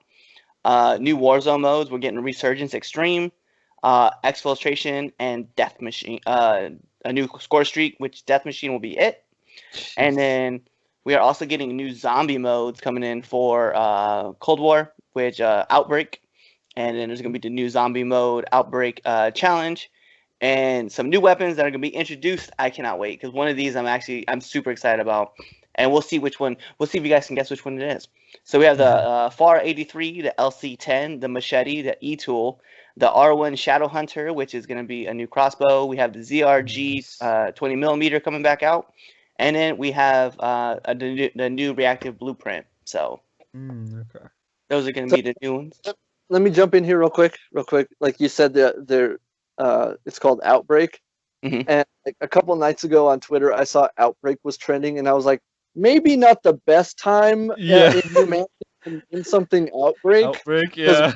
New Warzone modes. We're getting Resurgence Extreme, Exfiltration, and Death Machine. A new score streak, which Death Machine will be it. And then we are also getting new zombie modes coming in for Cold War, which Outbreak. And then there's going to be the new zombie mode, Outbreak Challenge. And some new weapons that are going to be introduced. I cannot wait, because one of these I'm super excited about. And we'll see which one. We'll see if you guys can guess which one it is. So we have the FAR 83, the LC10, the Machete, the E-Tool, the R1 Shadowhunter, which is going to be a new crossbow. We have the ZRG 20mm coming back out. And then we have the new reactive blueprint. So okay. Those are going to be the new ones. Let me jump in here real quick. Like you said, it's called Outbreak. Mm-hmm. And like a couple nights ago on Twitter, I saw Outbreak was trending, and I was like, maybe not the best time in something Outbreak. Outbreak, yeah.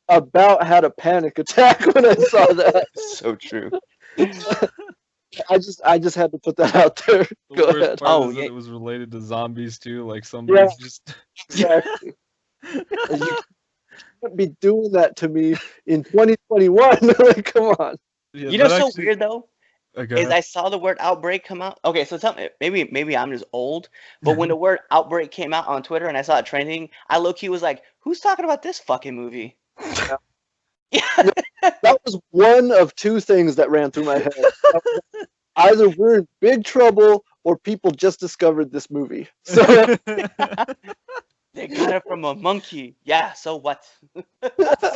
About had a panic attack when I saw that. So true. I just had to put that out there. Go ahead. It was related to zombies too. Like somebody's just exactly. You can't be doing that to me in 2021. Like, come on. Yeah, you know what's so weird though? Is I saw the word Outbreak come out. Okay, so tell me, maybe I'm just old, but when the word Outbreak came out on Twitter and I saw it trending, I low-key was like, who's talking about this fucking movie? Yeah. That was one of 2 things that ran through my head. Either we're in big trouble or people just discovered this movie. So they got it from a monkey. Yeah, so what?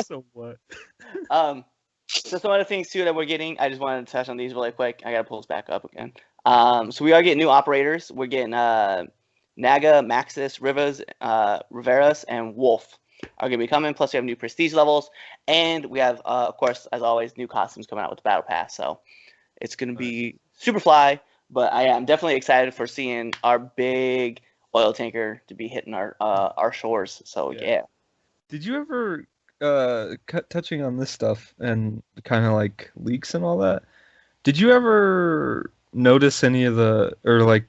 So what? So some other things too that we're getting, I just wanted to touch on these really quick. I gotta pull this back up again. So we are getting new operators. We're getting Naga, Maxis, Riveras, and Wolf. are going to be coming. Plus, we have new prestige levels, and we have, of course, as always, new costumes coming out with the Battle Pass. So it's going to be super fly. But I am definitely excited for seeing our big oil tanker to be hitting our shores. So yeah. Did you ever touching on this stuff and kind of like leaks and all that? Did you ever notice any of the or like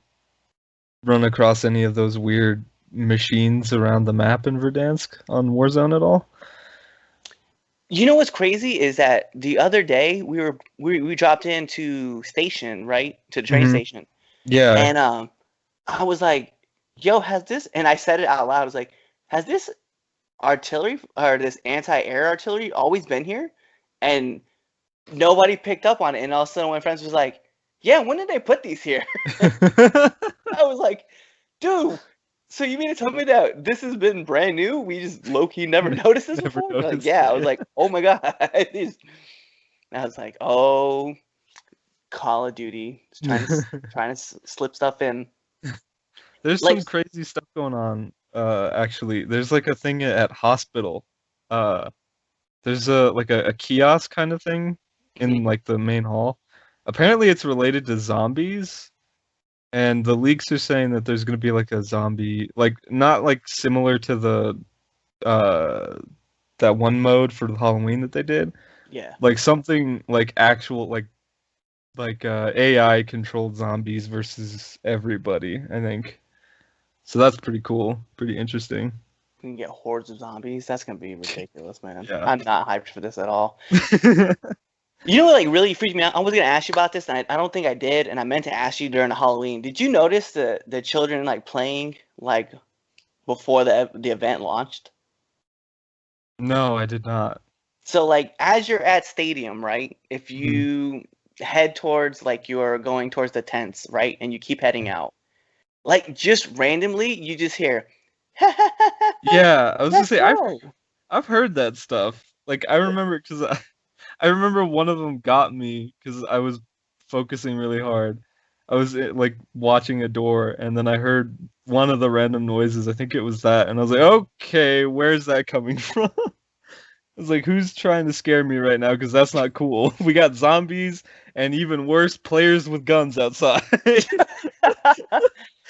run across any of those weird machines around the map in Verdansk on Warzone at all? You know what's crazy is that the other day we dropped into station, right, to the train station, and I was like, "Yo, has this?" And I said it out loud. I was like, "Has this artillery or this anti-air artillery always been here?" And nobody picked up on it. And all of a sudden, my friends was like, "Yeah, when did they put these here?" I was like, "Dude, so you mean to tell me that this has been brand new? We just low-key never noticed this before?" Like, yeah, I was like, "Oh my god!" And I was like, "Oh, Call of Duty, trying to slip stuff in." There's some crazy stuff going on. Actually, there's like a thing at hospital. There's a kiosk kind of thing in like the main hall. Apparently, it's related to zombies. And the leaks are saying that there's going to be like a zombie, like not like similar to the that one mode for Halloween that they did. Yeah. Like something like actual like AI controlled zombies versus everybody, I think. So that's pretty cool, pretty interesting. We can get hordes of zombies. That's gonna be ridiculous, man. Yeah. I'm not hyped for this at all. You know what like really freaked me out? I was gonna ask you about this, and I don't think I did, and I meant to ask you during the Halloween. Did you notice the children like playing like before the event launched? No, I did not. So like as you're at stadium, right? If you head towards like you're going towards the tents, right, and you keep heading out, like just randomly you just hear. Yeah, I was gonna say I've heard that stuff. Like I remember because I remember one of them got me because I was focusing really hard. I was like watching a door, and then I heard one of the random noises. I think it was that, and I was like, "Okay, where's that coming from?" I was like, "Who's trying to scare me right now? Because that's not cool. We got zombies, and even worse, players with guns outside."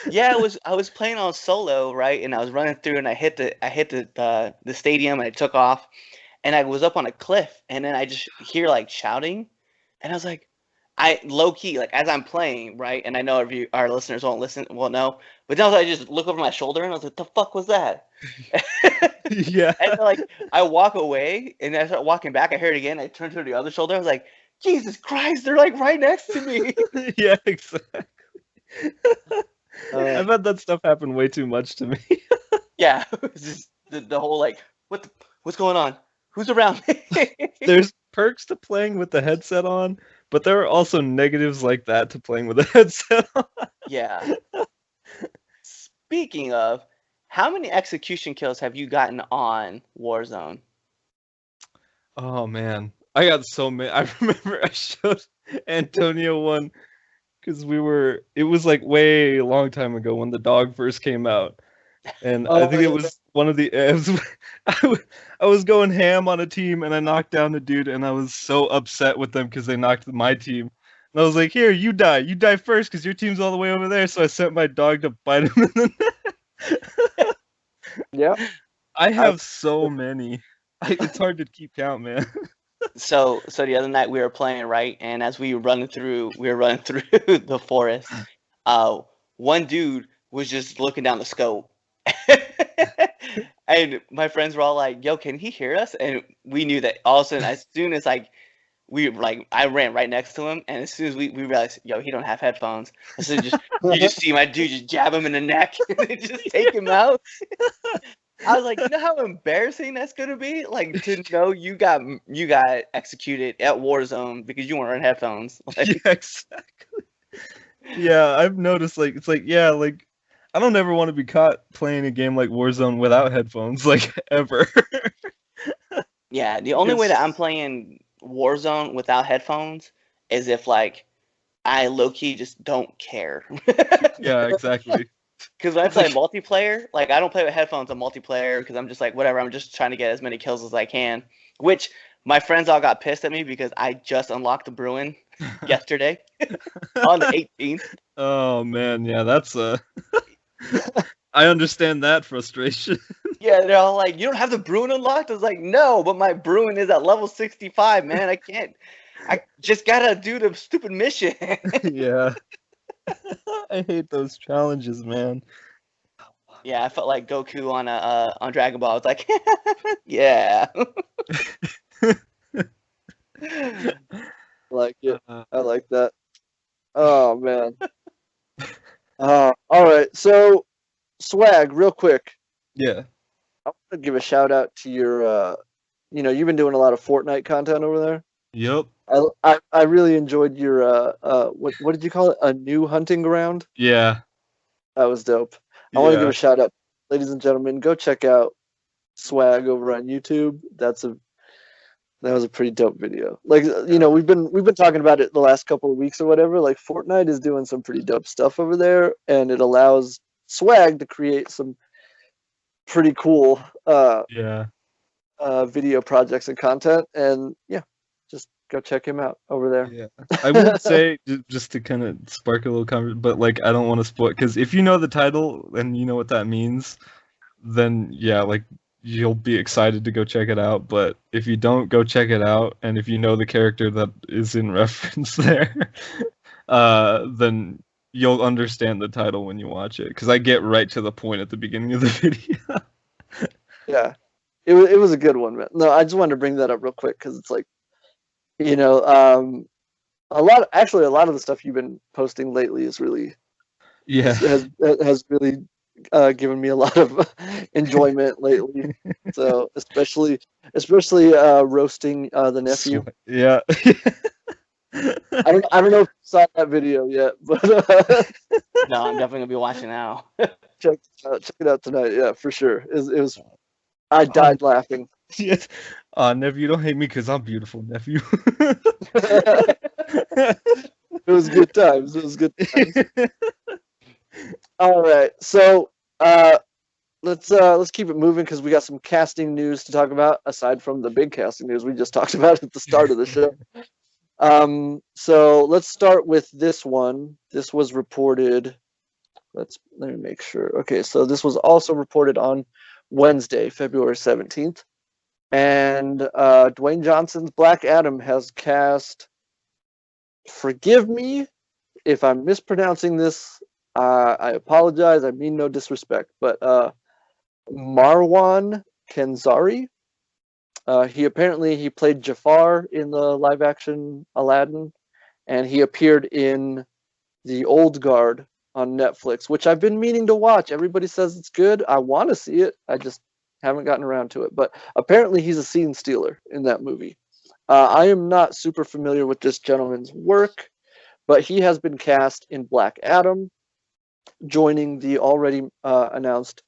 Yeah, I was playing on solo, right, and I was running through, and I hit the stadium, and I took off, and I was up on a cliff, and then I just hear like shouting, and I was like, I low key like as I'm playing, right, and I know if our listeners won't know, but then I just look over my shoulder, and I was like, the fuck was that? Yeah. And then, like I walk away, and I start walking back. I hear it again. I turn to the other shoulder. I was like, Jesus Christ, they're like right next to me. Yeah, exactly. I've had that stuff happen way too much to me. Yeah, it's just the whole like, what's going on? Who's around me? There's perks to playing with the headset on, but there are also negatives like that to playing with the headset on. Yeah. Speaking of, how many execution kills have you gotten on Warzone? Oh man, I got so many. I remember I showed Antonio one because it was like way a long time ago when the dog first came out. And I think it was one of the I was going ham on a team and I knocked down the dude and I was so upset with them because they knocked my team. And I was like, "Here, you die first because your team's all the way over there." So I sent my dog to bite him in the neck. Yeah. I have so many. It's hard to keep count, man. So the other night we were playing, right, and as we were running through the forest, one dude was just looking down the scope. And my friends were all like, "Yo, can he hear us?" And we knew that all of a sudden, as soon as like I ran right next to him, and as soon as we realized, yo, he don't have headphones, and so you just see my dude just jab him in the neck and just take him out. I was like, you know how embarrassing that's gonna be, like to know you got executed at Warzone because you weren't wearing headphones. Like, yeah, exactly. Yeah, I've noticed like it's like yeah, like I don't ever want to be caught playing a game like Warzone without headphones, like ever. Yeah, the only way that I'm playing Warzone without headphones is if like I low key just don't care. Yeah, exactly. Because when I play multiplayer, like I don't play with headphones on multiplayer because I'm just like whatever. I'm just trying to get as many kills as I can. Which my friends all got pissed at me because I just unlocked the Bruin yesterday on the 18th. Oh man, yeah, that's I understand that frustration. Yeah, they're all like, "You don't have the Bruin unlocked?" I was like, "No, but my Bruin is at level 65, man. I can't. I just gotta do the stupid mission." Yeah. I hate those challenges, man. Yeah, I felt like Goku on Dragon Ball. I was like, yeah. I like it. I like that. Oh man. All right. So, Swag, real quick. Yeah. I want to give a shout out to your. You've been doing a lot of Fortnite content over there. Yep. I really enjoyed your what did you call it? A new hunting ground? Yeah. That was dope. I want to give a shout out, ladies and gentlemen. Go check out Swag over on YouTube. That was a pretty dope video. Like we've been talking about it the last couple of weeks or whatever. Like Fortnite is doing some pretty dope stuff over there, and it allows Swag to create some pretty cool video projects and content. And yeah, just go check him out over there. Yeah, I would say just to kind of spark a little conversation, but like I don't want to spoil, because if you know the title and you know what that means, then yeah, like you'll be excited to go check it out. But if you don't, go check it out, and if you know the character that is in reference there, then you'll understand the title when you watch it, because I get right to the point at the beginning of the video. Yeah, it was a good one, man. No, I just wanted to bring that up real quick because it's like, a lot of the stuff you've been posting lately is really has really given me a lot of enjoyment lately. So especially roasting the nephew. Yeah. I don't know if you saw that video yet, but no, I'm definitely gonna be watching now. check it out tonight. Yeah, for sure. It was. I died laughing. Yes. Nephew, don't hate me because I'm beautiful, nephew. It was good times. All right, so let's keep it moving because we got some casting news to talk about aside from the big casting news we just talked about at the start of the show. So let's start with this one. This was reported. Let me make sure. Okay, so this was also reported on Wednesday, February 17th. And Dwayne Johnson's Black Adam has cast, forgive me if I'm mispronouncing this, I apologize, I mean no disrespect, but Marwan Kenzari. He played Jafar in the live-action Aladdin, and he appeared in The Old Guard on Netflix, which I've been meaning to watch. Everybody says it's good. I want to see it. I just haven't gotten around to it. But apparently he's a scene stealer in that movie. I am not super familiar with this gentleman's work, but he has been cast in Black Adam, joining the already announced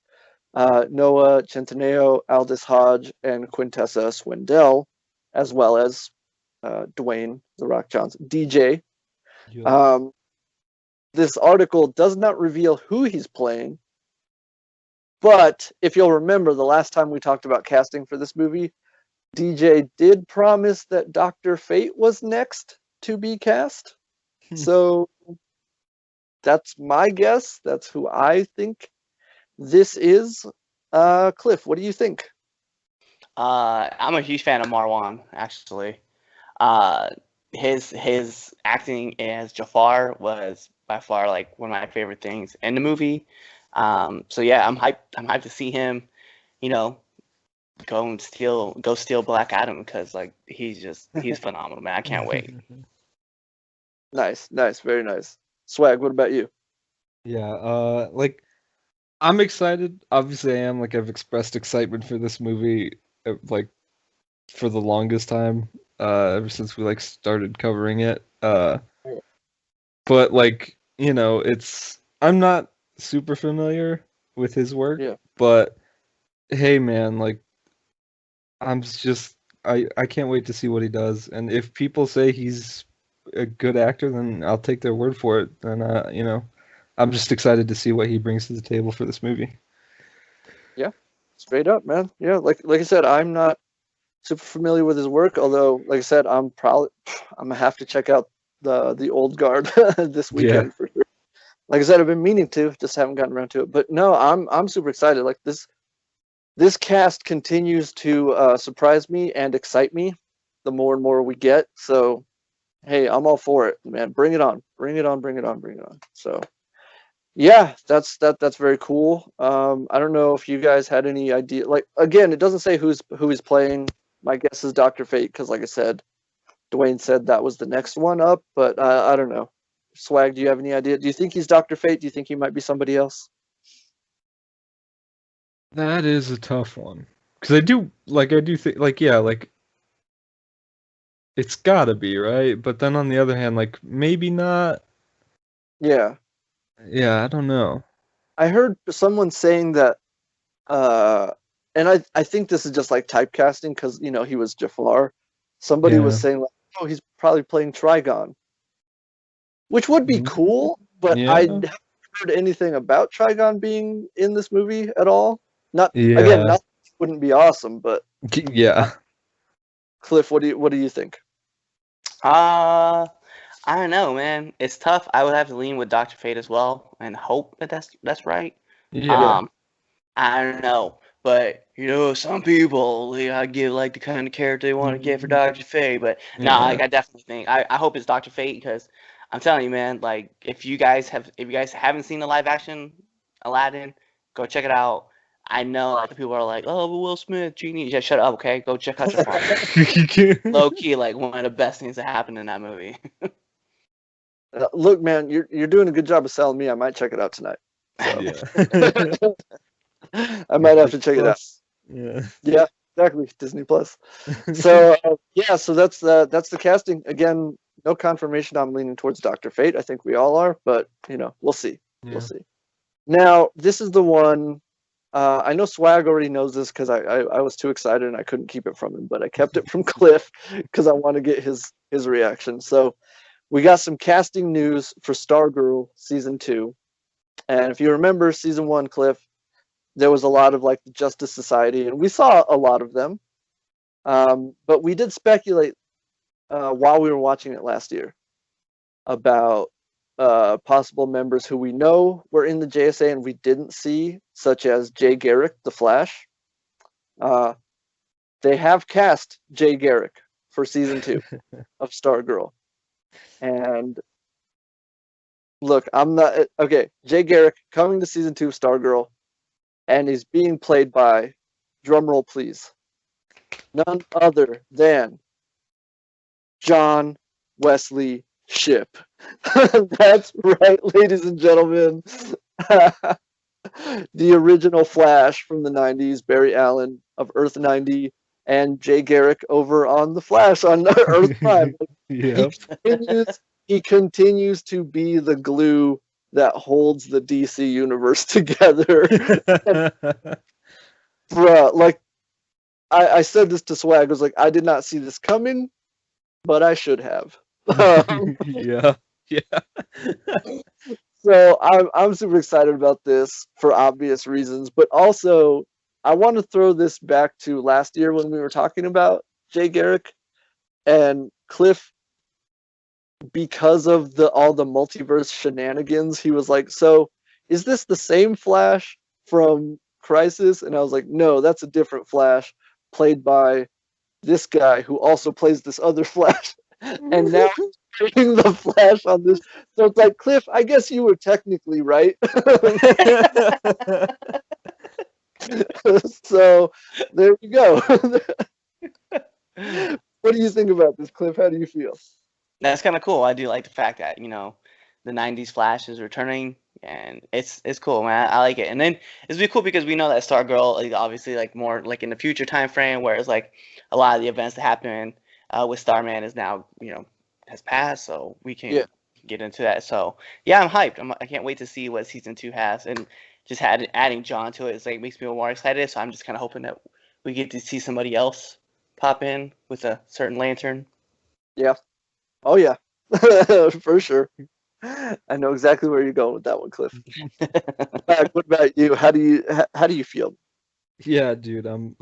Noah Centineo, Aldous Hodge, and Quintessa Swindell, as well as Dwayne The Rock Johnson, DJ. Yeah. This article does not reveal who he's playing, but if you'll remember the last time we talked about casting for this movie, DJ did promise that Dr. Fate was next to be cast. So that's my guess. That's who I think this is. Cliff, what do you think? I'm a huge fan of Marwan, actually. His acting as Jafar was by far like one of my favorite things in the movie. So yeah, I'm hyped to see him, go steal Black Adam, because like he's phenomenal, man. I can't wait. Nice, very nice. Swag, what about you? Yeah, like I'm excited. Obviously I am, like I've expressed excitement for this movie like for the longest time, ever since we like started covering it. But like, I'm not super familiar with his work, but hey man, like I can't wait to see what he does. And if people say he's a good actor, then I'll take their word for it. Then I'm just excited to see what he brings to the table for this movie. Yeah, straight up, man. Yeah, like I said, I'm not super familiar with his work, although, like I said, I'm gonna have to check out the old guard this weekend for sure. Like I said, I've been meaning to, just haven't gotten around to it. But no, I'm super excited. Like this cast continues to surprise me and excite me the more and more we get. So hey, I'm all for it, man. Bring it on. Bring it on, bring it on, bring it on. So yeah, that's very cool. I don't know if you guys had any idea. Like again, it doesn't say who he's playing. My guess is Dr. Fate, because like I said, Dwayne said that was the next one up, but I don't know. Swag, do you have any idea? Do you think he's Dr. Fate? Do you think he might be somebody else? That is a tough one. Because I do think, like, yeah, like, it's gotta be, right? But then on the other hand, like, maybe not. Yeah. Yeah, I don't know. I heard someone saying that, and I think this is just like typecasting because, he was Jafar. Somebody was saying, like, oh, he's probably playing Trigon, which would be cool, but I haven't heard anything about Trigon being in this movie at all. Again, nothing wouldn't be awesome, but yeah. Cliff, what do you think? I don't know, man. It's tough. I would have to lean with Dr. Fate as well and hope that that's right. Yeah. I don't know. But, some people, they give, like, the kind of character they want to get for Dr. Fate. But, no, I definitely think, I hope it's Dr. Fate, because I'm telling you, man, like, if you guys haven't seen the live-action Aladdin, go check it out. I know, like, the people are like, oh, but Will Smith, genie. Yeah, shut up, okay? Go check out Jafar. Low-key, like, one of the best things that happened in that movie. Look, man, you're doing a good job of selling me. I might check it out tonight. So. Yeah. I might have to check it out. Yeah, exactly. Disney Plus. So so that's the casting. Again, no confirmation. I'm leaning towards Dr. Fate. I think we all are, but we'll see. Yeah. We'll see. Now, this is the one. I know Swag already knows this because I was too excited and I couldn't keep it from him, but I kept it from Cliff because I want to get his reaction. So we got some casting news for Stargirl season 2, and if you remember season 1, Cliff, there was a lot of like the Justice Society, and we saw a lot of them. But we did speculate while we were watching it last year about possible members who we know were in the JSA and we didn't see, such as Jay Garrick, the Flash. They have cast Jay Garrick for season 2 of Stargirl. And look, I'm not okay. Jay Garrick coming to season 2 of Stargirl. And he's being played by, drumroll please, none other than John Wesley Shipp. That's right, ladies and gentlemen. The original Flash from the 90s, Barry Allen of Earth 90, and Jay Garrick over on the Flash on Earth Prime. Yep. He continues to be the glue that holds the DC universe together. Bruh, like, I said this to Swag, I was like, I did not see this coming, but I should have. Yeah. So I'm super excited about this for obvious reasons, but also I want to throw this back to last year when we were talking about Jay Garrick and Cliff. Because of all the multiverse shenanigans, he was like, so is this the same Flash from Crisis? And I was like, no, that's a different Flash played by this guy who also plays this other Flash. And now he's playing the Flash on this. So it's like, Cliff, I guess you were technically right. So there you go. What do you think about this, Cliff? How do you feel? That's kind of cool. I do like the fact that, the 90s Flash is returning, and it's cool, man. I like it. And then it's really cool because we know that Stargirl is obviously like more like in the future time frame, whereas like a lot of the events that happen with Starman is now, has passed, so we can get into that. So yeah, I'm hyped. I can't wait to see what season 2 has, and just adding John to it is like makes me more excited. So I'm just kind of hoping that we get to see somebody else pop in with a certain lantern. Yeah. Oh yeah, for sure. I know exactly where you're going with that one, Cliff. What about you? How do you feel? Yeah, dude, I'm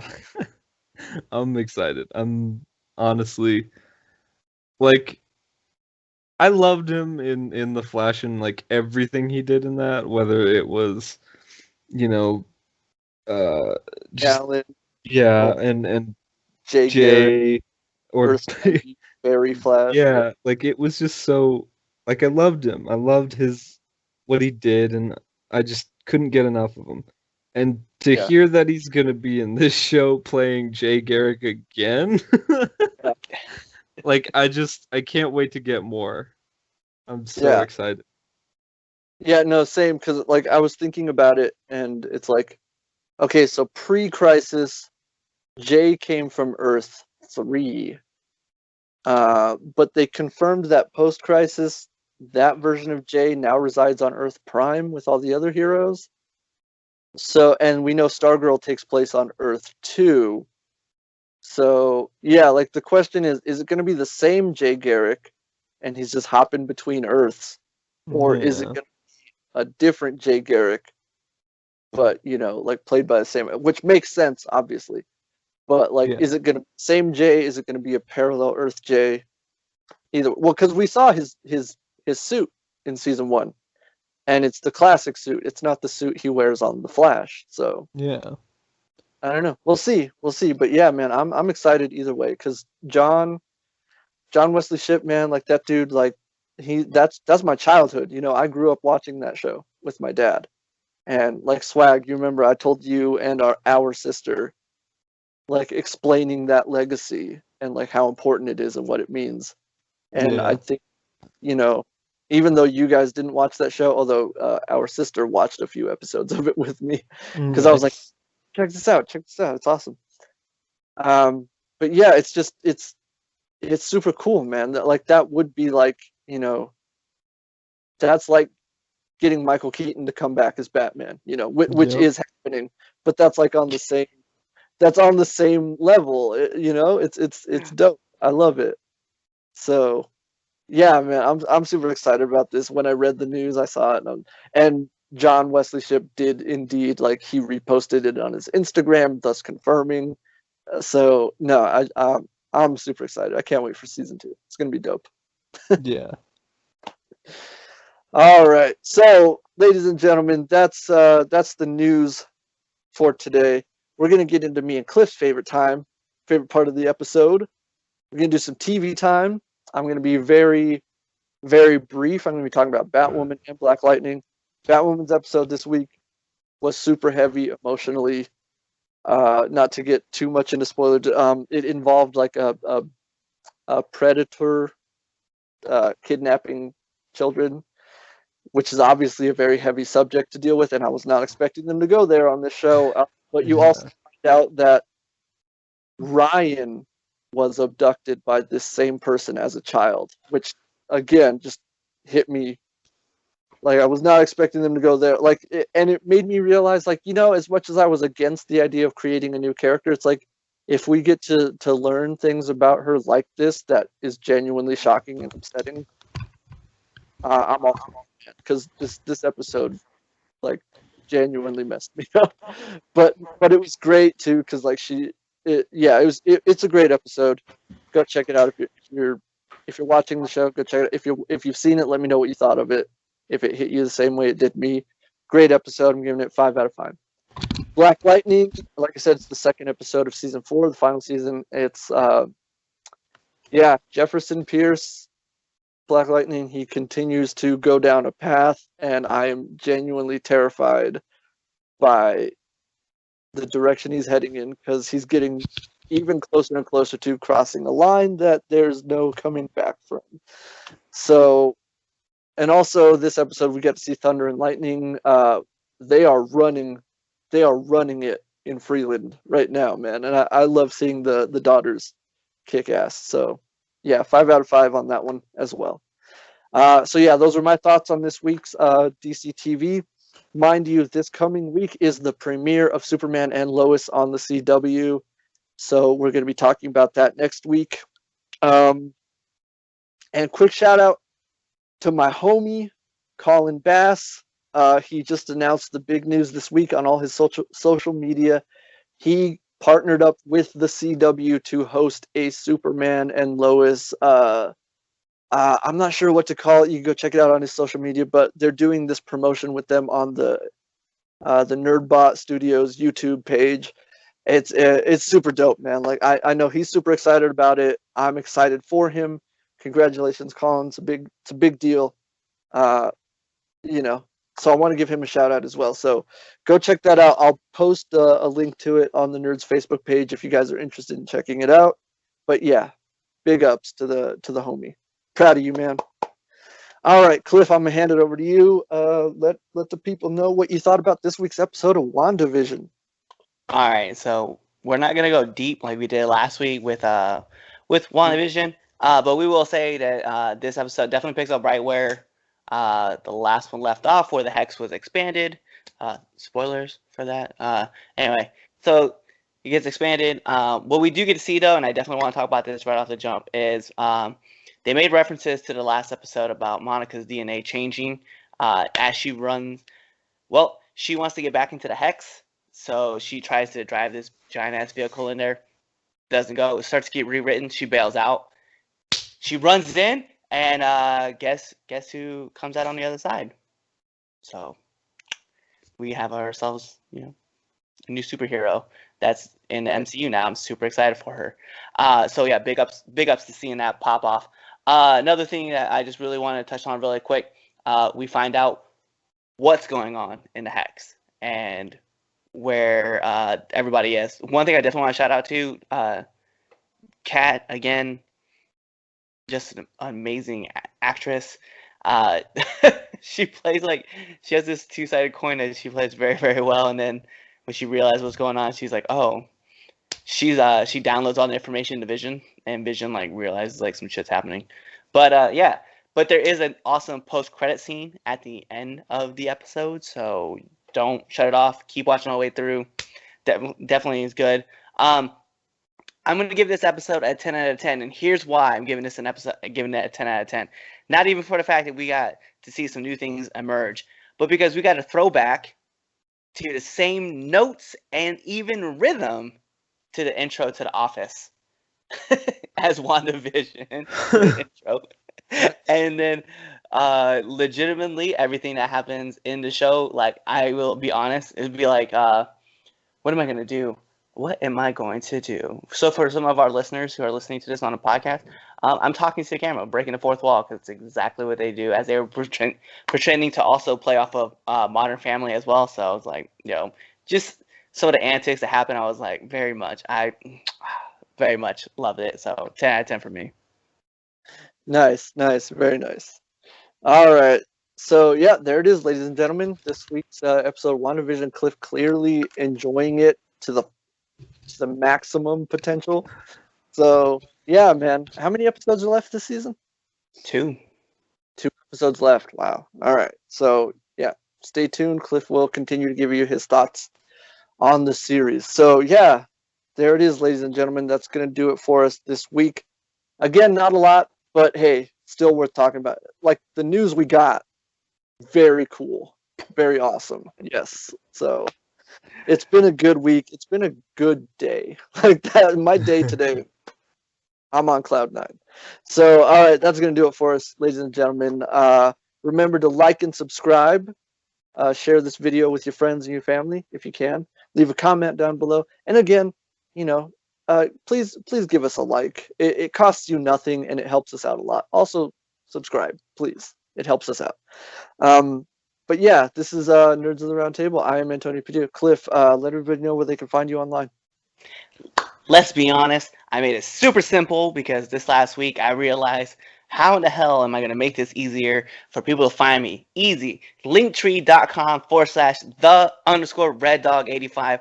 I'm excited. I'm honestly like I loved him in The Flash and like everything he did in that, whether it was, you know, uh just Alan, yeah, or and Jay Garrick, Jay or Earth Energy, Barry Flash. yeah, like it was just so like I loved him. I loved his what he did and I just couldn't get enough of him. And to Yeah. hear that he's gonna be in this show playing Jay Garrick again, Yeah. like I can't wait to get more. I'm so Yeah. excited. Yeah, no, same, because like I was thinking about it, and it's like, okay, so pre-crisis, Jay came from Earth 3, but they confirmed that post-crisis, that version of Jay now resides on Earth Prime with all the other heroes. So, and we know Stargirl takes place on Earth 2. So, yeah, like the question is it going to be the same Jay Garrick, and he's just hopping between Earths, or is it Yeah. going to be a different Jay Garrick? But like played by the same, which makes sense, obviously. But like, Yeah. is it gonna same Jay? Is it gonna be a parallel Earth Jay? Either well, because we saw his suit in season 1, and it's the classic suit. It's not the suit he wears on the Flash. So Yeah. I don't know. We'll see. We'll see. But yeah, man, I'm excited either way because John Wesley Shipp, man, like that dude, like that's my childhood. I grew up watching that show with my dad. And like Swag, you remember I told you and our sister, like explaining that legacy and like how important it is and what it means. And I Yeah. think, even though you guys didn't watch that show, although our sister watched a few episodes of it with me, because I was like, Nice. check this out, it's awesome. But yeah, it's super cool, man. That would be like, that's like getting Michael Keaton to come back as Batman, which Yep. is happening, but that's like on the same level. It's dope. I love it. So yeah, man, I'm super excited about this. When I read the news, I saw it, and John Wesley Shipp did indeed, like, he reposted it on his Instagram, thus confirming. So no, I'm super excited. I can't wait for season 2. It's gonna be dope. Yeah. All right, so ladies and gentlemen, that's the news for today. We're gonna get into me and Cliff's favorite part of the episode. We're gonna do some TV time. I'm gonna be very, very brief. I'm gonna be talking about Batwoman and Black Lightning. Batwoman's episode this week was super heavy emotionally. Not to get too much into spoilers, it involved like a predator kidnapping children, which is obviously a very heavy subject to deal with, and I was not expecting them to go there on this show. But you also find out that Ryan was abducted by this same person as a child, which again just hit me. Like, I was not expecting them to go there. And it made me realize, like, as much as I was against the idea of creating a new character, it's like, if we get to learn things about her like this that is genuinely shocking and upsetting, I'm all for it, because this episode, like, genuinely messed me up. But it was great too, because like it's a great episode. Go check it out if you're watching the show. Go check it. If you've seen it, let me know what you thought of it. If it hit you the same way it did me, great episode. I'm giving it 5 out of 5. Black Lightning, like I said, it's the second episode of season 4, the final season. It's Jefferson Pierce, Black Lightning. He continues to go down a path, and I am genuinely terrified by the direction he's heading in, because he's getting even closer and closer to crossing a line that there's no coming back from. So, and also this episode we get to see Thunder and Lightning. They are running it in Freeland right now, man, and I love seeing the daughters kick ass. So yeah, 5 out of 5 on that one as well. So yeah, those are my thoughts on this week's DC TV. Mind you, this coming week is the premiere of Superman and Lois on the CW. So we're going to be talking about that next week. And quick shout out to my homie, Colin Bass. He just announced the big news this week on all his social media. He partnered up with the CW to host a Superman and Lois. I'm not sure what to call it. You can go check it out on his social media, but they're doing this promotion with them on the Nerdbot Studios YouTube page. It's super dope, man. Like I know he's super excited about it. I'm excited for him. Congratulations, Colin. It's a big deal. You know, so I want to give him a shout out as well. So go check that out. I'll post a link to it on the Nerds Facebook page if you guys are interested in checking it out. But yeah, big ups to the homie. Proud of you, man. All right, Cliff, I'm gonna hand it over to you. Let the people know what you thought about this week's episode of WandaVision. All right, so we're not gonna go deep like we did last week with WandaVision, but we will say that this episode definitely picks up right where the last one left off, where the Hex was expanded. Spoilers for that. Anyway, so it gets expanded. What we do get to see, though, and I definitely want to talk about this right off the jump, is they made references to the last episode about Monica's DNA changing as she runs. Well, she wants to get back into the Hex, so she tries to drive this giant-ass vehicle in there. Doesn't go. It starts to get rewritten. She bails out. She runs in, and guess who comes out on the other side? So we have ourselves, a new superhero that's in the MCU now. I'm super excited for her. So yeah, big ups to seeing that pop off. Another thing that I just really want to touch on really quick, we find out what's going on in the Hex and where everybody is. One thing I definitely want to shout out to, Kat, again, just an amazing actress. She plays she has this two-sided coin that she plays very, very well, and then when she realizes what's going on, she's like, oh, she downloads all the information to Vision, and Vision realizes some shit's happening. But yeah, but there is an awesome post-credit scene at the end of the episode, so don't shut it off. Keep watching all the way through. Definitely is good. I'm going to give this episode a 10 out of 10, and here's why I'm giving it a 10 out of 10. Not even for the fact that we got to see some new things emerge, but because we got a throwback to the same notes and even rhythm to the intro to The Office as WandaVision intro. And then legitimately everything that happens in the show, I will be honest, it'd be what am I going to do? What am I going to do? So for some of our listeners who are listening to this on a podcast, I'm talking to the camera, breaking the fourth wall, because it's exactly what they do, as they were pretending to also play off of Modern Family as well. So I was just some of the antics that happened, I was I very much loved it. So 10 out of 10 for me. Nice, very nice. All right. So yeah, there it is, ladies and gentlemen. This week's episode of WandaVision. Cliff clearly enjoying it to the maximum potential. So yeah, man. How many episodes are left this season? 2 episodes left. Wow. All right. So yeah, stay tuned. Cliff will continue to give you his thoughts on the series. So yeah, there it is, ladies and gentlemen. That's going to do it for us this week. Again, not a lot, but hey, still worth talking about. The news we got, very cool, very awesome. Yes. So it's been a good week. It's been a good day. My day today, I'm on cloud 9. So, all right, that's going to do it for us, ladies and gentlemen. Remember to like and subscribe. Share this video with your friends and your family if you can. Leave a comment down below. And again, please give us a like. It costs you nothing and it helps us out a lot. Also, subscribe, please. It helps us out. But yeah, this is Nerds of the Roundtable. I am Antonio Padilla. Cliff, let everybody know where they can find you online. Let's be honest, I made it super simple because this last week I realized, how in the hell am I going to make this easier for people to find me? Easy. Linktree.com/the_reddog85.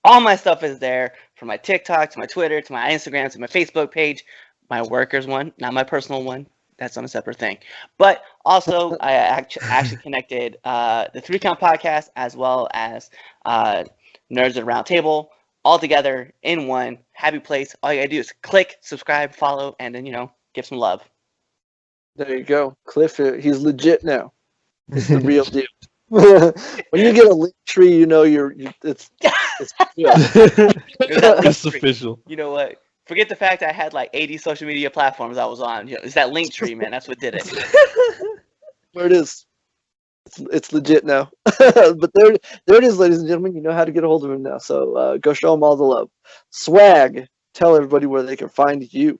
All my stuff is there, from my TikTok to my Twitter to my Instagram to my Facebook page. My workers one, not my personal one. That's on a separate thing. But also, I actually connected the 3 Count podcast as well as Nerds at the Roundtable all together in one happy place. All you gotta do is click, subscribe, follow, and then, give some love. There you go. Cliff, he's legit now. It's the real deal. When you get a link tree, you know it's yeah. It's official. You know what? Forget the fact I had like 80 social media platforms I was on. It's that link tree, man. That's what did it. Where it is. It's legit now. But there it is, ladies and gentlemen. You know how to get a hold of him now. So go show him all the love. Swag, tell everybody where they can find you.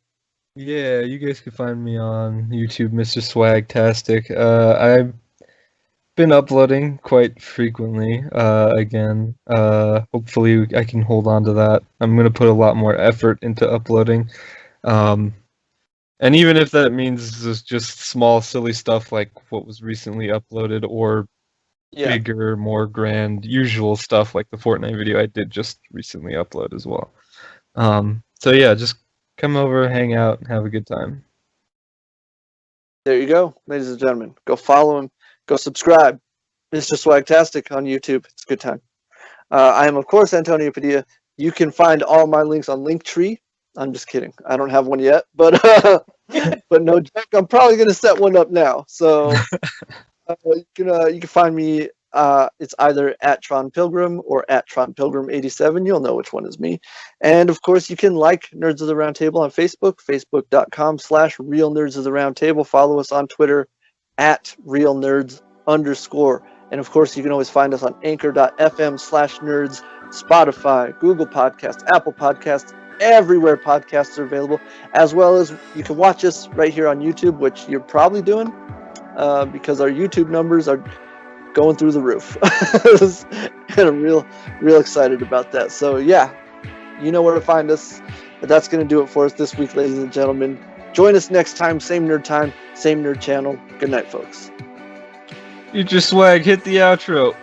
Yeah, you guys can find me on YouTube, Mr. Swagtastic. I've been uploading quite frequently again. Hopefully I can hold on to that. I'm going to put a lot more effort into uploading. And even if that means just small, silly stuff like what was recently uploaded, or bigger, more grand, usual stuff like the Fortnite video I did just recently upload as well. So yeah, just come over, hang out, and have a good time. There you go, ladies and gentlemen. Go follow him. Go subscribe. Mr. Swagtastic on YouTube. It's a good time. I am, of course, Antonio Padilla. You can find all my links on Linktree. I'm just kidding. I don't have one yet, but no joke. I'm probably going to set one up now. So you can find me. It's either at Tron Pilgrim or at Tron Pilgrim 87. You'll know which one is me. And of course, you can like Nerds of the Roundtable on Facebook, facebook.com/Real Nerds of the Roundtable. Follow us on Twitter at RealNerds_. And of course, you can always find us on anchor.fm/nerds, Spotify, Google Podcasts, Apple Podcasts, everywhere podcasts are available, as well as you can watch us right here on YouTube, which you're probably doing because our YouTube numbers are going through the roof. And I'm real excited about that. So yeah, you know where to find us. But that's going to do it for us this week, ladies and gentlemen. Join us next time, same nerd channel. Good night, folks. Future Swag, hit the outro.